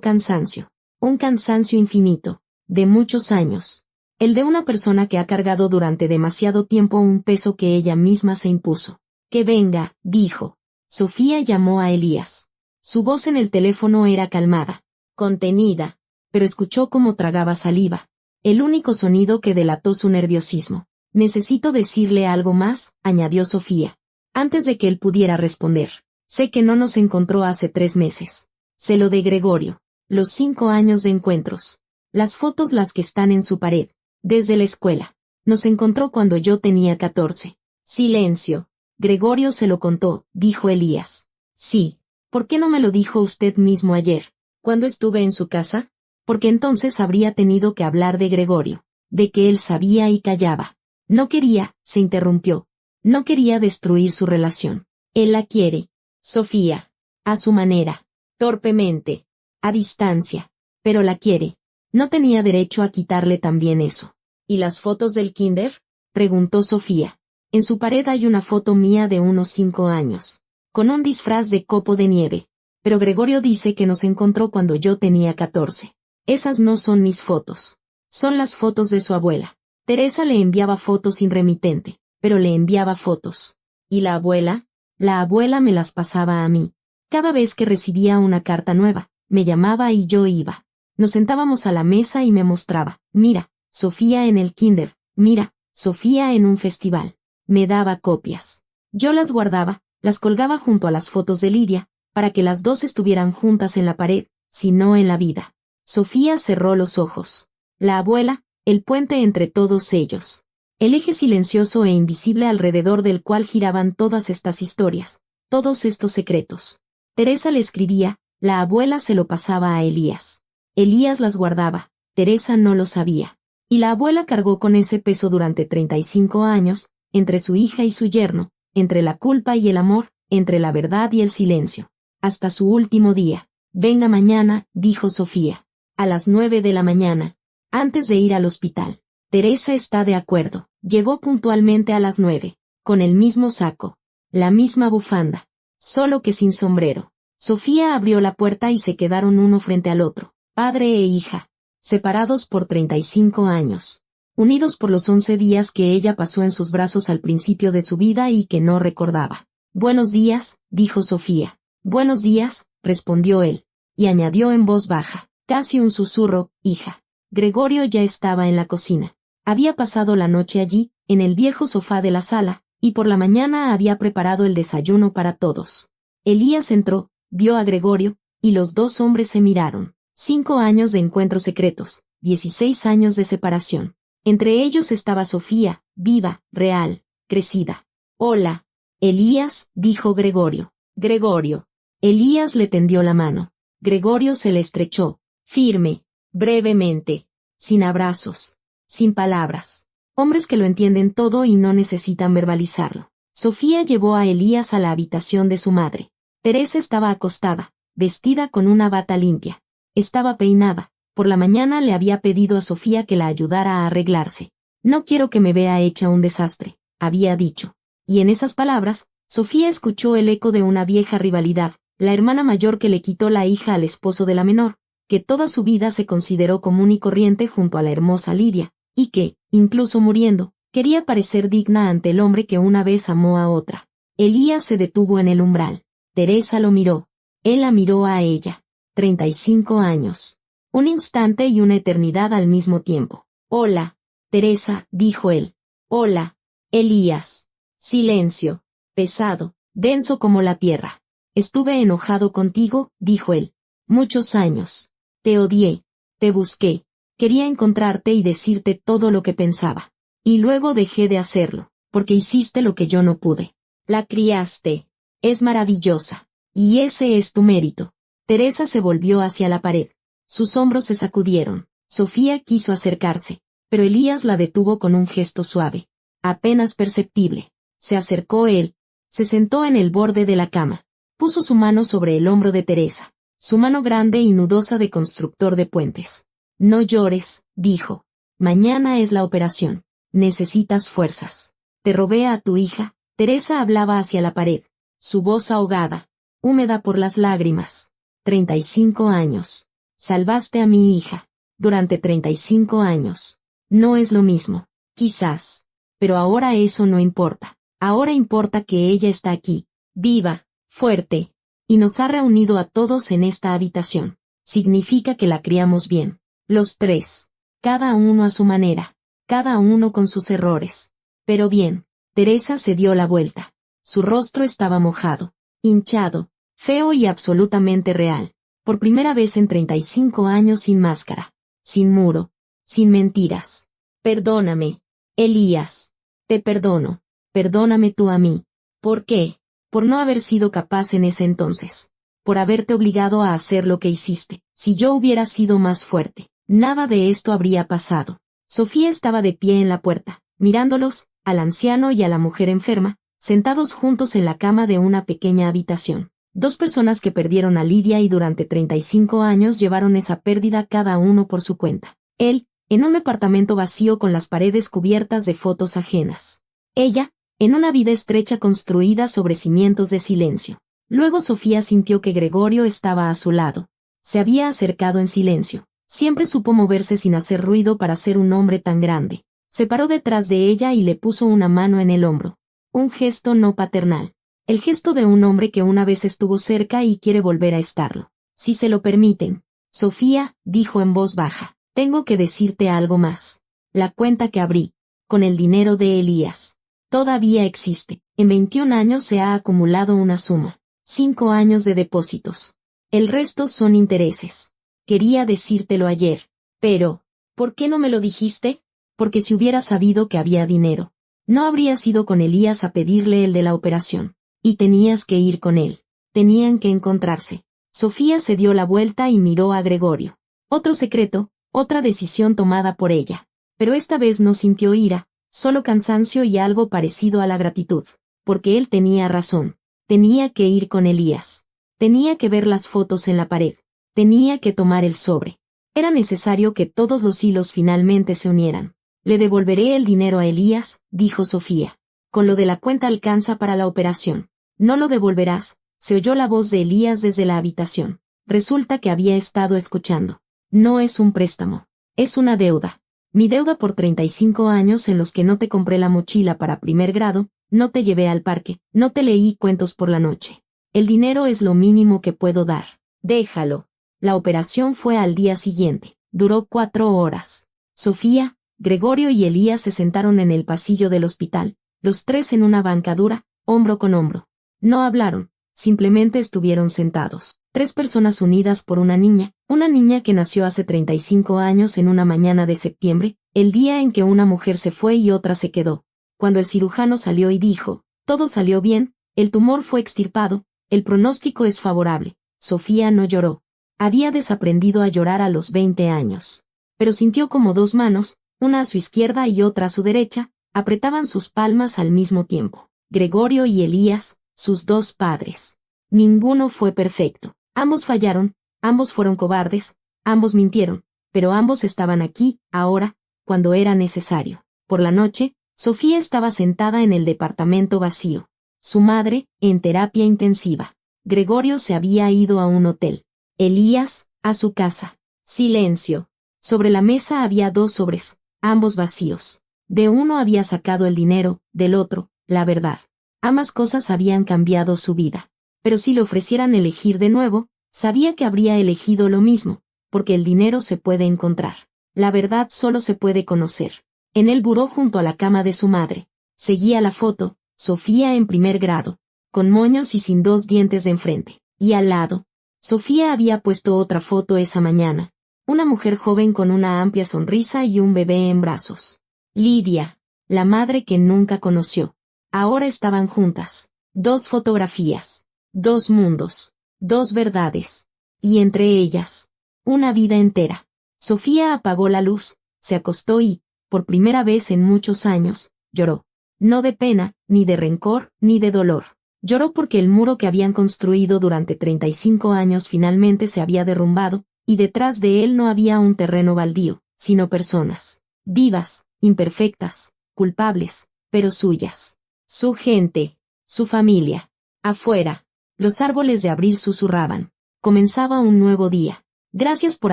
cansancio. Un cansancio infinito. De muchos años. El de una persona que ha cargado durante demasiado tiempo un peso que ella misma se impuso. Que venga, dijo. Sofía llamó a Elías. Su voz en el teléfono era calmada, contenida, pero escuchó cómo tragaba saliva. El único sonido que delató su nerviosismo. Necesito decirle algo más, añadió Sofía. Antes de que él pudiera responder. Sé que no nos encontró hace 3 meses. Sé lo de Gregorio. Los 5 años de encuentros. Las fotos las que están en su pared. Desde la escuela. Nos encontró cuando yo tenía 14. Silencio. Gregorio se lo contó, dijo Elías. Sí. ¿Por qué no me lo dijo usted mismo ayer, cuando estuve en su casa? Porque entonces habría tenido que hablar de Gregorio, de que él sabía y callaba. No quería, se interrumpió. No quería destruir su relación. Él la quiere. Sofía. A su manera. Torpemente. A distancia. Pero la quiere. No tenía derecho a quitarle también eso. ¿Y las fotos del kinder? Preguntó Sofía. En su pared hay una foto mía de unos 5 años. Con un disfraz de copo de nieve. Pero Gregorio dice que nos encontró cuando yo tenía 14. Esas no son mis fotos. Son las fotos de su abuela. Teresa le enviaba fotos sin remitente, pero le enviaba fotos. ¿Y la abuela? La abuela me las pasaba a mí. Cada vez que recibía una carta nueva, me llamaba y yo iba. Nos sentábamos a la mesa y me mostraba, mira, Sofía en el kinder, mira, Sofía en un festival. Me daba copias. Yo las guardaba, las colgaba junto a las fotos de Lidia, para que las dos estuvieran juntas en la pared, si no en la vida. Sofía cerró los ojos. La abuela, el puente entre todos ellos. El eje silencioso e invisible alrededor del cual giraban todas estas historias, todos estos secretos. Teresa le escribía, la abuela se lo pasaba a Elías. Elías las guardaba, Teresa no lo sabía. Y la abuela cargó con ese peso durante 35 años, entre su hija y su yerno, entre la culpa y el amor, entre la verdad y el silencio. Hasta su último día. Venga mañana, dijo Sofía. A las 9 de la mañana. Antes de ir al hospital. Teresa está de acuerdo. Llegó puntualmente a las 9. Con el mismo saco. La misma bufanda. Solo que sin sombrero. Sofía abrió la puerta y se quedaron uno frente al otro. Padre e hija. Separados por 35 años. Unidos por los 11 días que ella pasó en sus brazos al principio de su vida y que no recordaba. Buenos días, dijo Sofía. Buenos días, respondió él. Y añadió en voz baja, casi un susurro, hija. Gregorio ya estaba en la cocina. Había pasado la noche allí, en el viejo sofá de la sala, y por la mañana había preparado el desayuno para todos. Elías entró, vio a Gregorio, y los dos hombres se miraron. 5 años de encuentros secretos, 16 años de separación. Entre ellos estaba Sofía, viva, real, crecida. Hola. Elías, dijo Gregorio. Gregorio. Elías le tendió la mano. Gregorio se le estrechó, firme, brevemente, sin abrazos, sin palabras. Hombres que lo entienden todo y no necesitan verbalizarlo. Sofía llevó a Elías a la habitación de su madre. Teresa estaba acostada, vestida con una bata limpia. Estaba peinada. Por la mañana le había pedido a Sofía que la ayudara a arreglarse. No quiero que me vea hecha un desastre, había dicho. Y en esas palabras, Sofía escuchó el eco de una vieja rivalidad, la hermana mayor que le quitó la hija al esposo de la menor, que toda su vida se consideró común y corriente junto a la hermosa Lidia, y que, incluso muriendo, quería parecer digna ante el hombre que una vez amó a otra. Elías se detuvo en el umbral. Teresa lo miró. Él la miró a ella. 35 años. Un instante y una eternidad al mismo tiempo. Hola, Teresa, dijo él. Hola, Elías. Silencio. Pesado, denso como la tierra. Estuve enojado contigo, dijo él. Muchos años. Te odié. Te busqué. Quería encontrarte y decirte todo lo que pensaba. Y luego dejé de hacerlo, porque hiciste lo que yo no pude. La criaste. Es maravillosa. Y ese es tu mérito. Teresa se volvió hacia la pared. Sus hombros se sacudieron. Sofía quiso acercarse, pero Elías la detuvo con un gesto suave, apenas perceptible. Se acercó él, se sentó en el borde de la cama, puso su mano sobre el hombro de Teresa, su mano grande y nudosa de constructor de puentes. No llores, dijo. Mañana es la operación. Necesitas fuerzas. Te robé a tu hija. Teresa hablaba hacia la pared, su voz ahogada, húmeda por las lágrimas. 35 años. Salvaste a mi hija. Durante 35 años. No es lo mismo. Quizás. Pero ahora eso no importa. Ahora importa que ella está aquí, viva, fuerte, y nos ha reunido a todos en esta habitación. Significa que la criamos bien. Los tres. Cada uno a su manera. Cada uno con sus errores. Pero bien. Teresa se dio la vuelta. Su rostro estaba mojado, hinchado, feo y absolutamente real. Por primera vez en 35 años sin máscara, sin muro, sin mentiras. Perdóname, Elías. Te perdono. Perdóname tú a mí. ¿Por qué? Por no haber sido capaz en ese entonces. Por haberte obligado a hacer lo que hiciste. Si yo hubiera sido más fuerte, nada de esto habría pasado. Sofía estaba de pie en la puerta, mirándolos, al anciano y a la mujer enferma, sentados juntos en la cama de una pequeña habitación. Dos personas que perdieron a Lidia y durante 35 años llevaron esa pérdida cada uno por su cuenta. Él, en un departamento vacío con las paredes cubiertas de fotos ajenas. Ella, en una vida estrecha construida sobre cimientos de silencio. Luego Sofía sintió que Gregorio estaba a su lado. Se había acercado en silencio. Siempre supo moverse sin hacer ruido para ser un hombre tan grande. Se paró detrás de ella y le puso una mano en el hombro. Un gesto no paternal. El gesto de un hombre que una vez estuvo cerca y quiere volver a estarlo. Si se lo permiten. Sofía, dijo en voz baja, tengo que decirte algo más. La cuenta que abrí, con el dinero de Elías, todavía existe. En 21 años se ha acumulado una suma. 5 años de depósitos. El resto son intereses. Quería decírtelo ayer. Pero, ¿por qué no me lo dijiste? Porque si hubiera sabido que había dinero, no habrías ido con Elías a pedirle el de la operación. Y tenías que ir con él. Tenían que encontrarse. Sofía se dio la vuelta y miró a Gregorio. Otro secreto, otra decisión tomada por ella. Pero esta vez no sintió ira, solo cansancio y algo parecido a la gratitud. Porque él tenía razón. Tenía que ir con Elías. Tenía que ver las fotos en la pared. Tenía que tomar el sobre. Era necesario que todos los hilos finalmente se unieran. Le devolveré el dinero a Elías, dijo Sofía. Con lo de la cuenta alcanza para la operación. No lo devolverás, se oyó la voz de Elías desde la habitación. Resulta que había estado escuchando. No es un préstamo. Es una deuda. Mi deuda por 35 años en los que no te compré la mochila para primer grado, no te llevé al parque, no te leí cuentos por la noche. El dinero es lo mínimo que puedo dar. Déjalo. La operación fue al día siguiente. Duró 4 horas. Sofía, Gregorio y Elías se sentaron en el pasillo del hospital, los tres en una banca dura, hombro con hombro. No hablaron, simplemente estuvieron sentados. 3 personas unidas por una niña que nació hace 35 años en una mañana de septiembre, el día en que una mujer se fue y otra se quedó. Cuando el cirujano salió y dijo, todo salió bien, el tumor fue extirpado, el pronóstico es favorable. Sofía no lloró. Había desaprendido a llorar a los 20 años. Pero sintió como 2 manos, una a su izquierda y otra a su derecha, apretaban sus palmas al mismo tiempo. Gregorio y Elías, sus 2 padres. Ninguno fue perfecto. Ambos fallaron, ambos fueron cobardes, ambos mintieron, pero ambos estaban aquí, ahora, cuando era necesario. Por la noche, Sofía estaba sentada en el departamento vacío. Su madre, en terapia intensiva. Gregorio se había ido a un hotel. Elías, a su casa. Silencio. Sobre la mesa había 2 sobres, ambos vacíos. De uno había sacado el dinero, del otro, la verdad. Ambas cosas habían cambiado su vida. Pero si le ofrecieran elegir de nuevo, sabía que habría elegido lo mismo, porque el dinero se puede encontrar. La verdad solo se puede conocer. En el buró junto a la cama de su madre, seguía la foto, Sofía en primer grado, con moños y sin 2 dientes de enfrente. Y al lado, Sofía había puesto otra foto esa mañana. Una mujer joven con una amplia sonrisa y un bebé en brazos. Lidia, la madre que nunca conoció. Ahora estaban juntas. 2 fotografías. 2 mundos. 2 verdades. Y entre ellas, una vida entera. Sofía apagó la luz, se acostó y, por primera vez en muchos años, lloró. No de pena, ni de rencor, ni de dolor. Lloró porque el muro que habían construido durante 35 años finalmente se había derrumbado, y detrás de él no había un terreno baldío, sino personas. Vivas, imperfectas, culpables, pero suyas. Su gente. Su familia. Afuera. Los árboles de abril susurraban. Comenzaba un nuevo día. Gracias por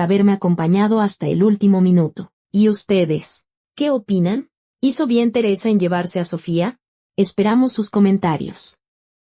haberme acompañado hasta el último minuto. ¿Y ustedes? ¿Qué opinan? ¿Hizo bien Teresa en llevarse a Sofía? Esperamos sus comentarios.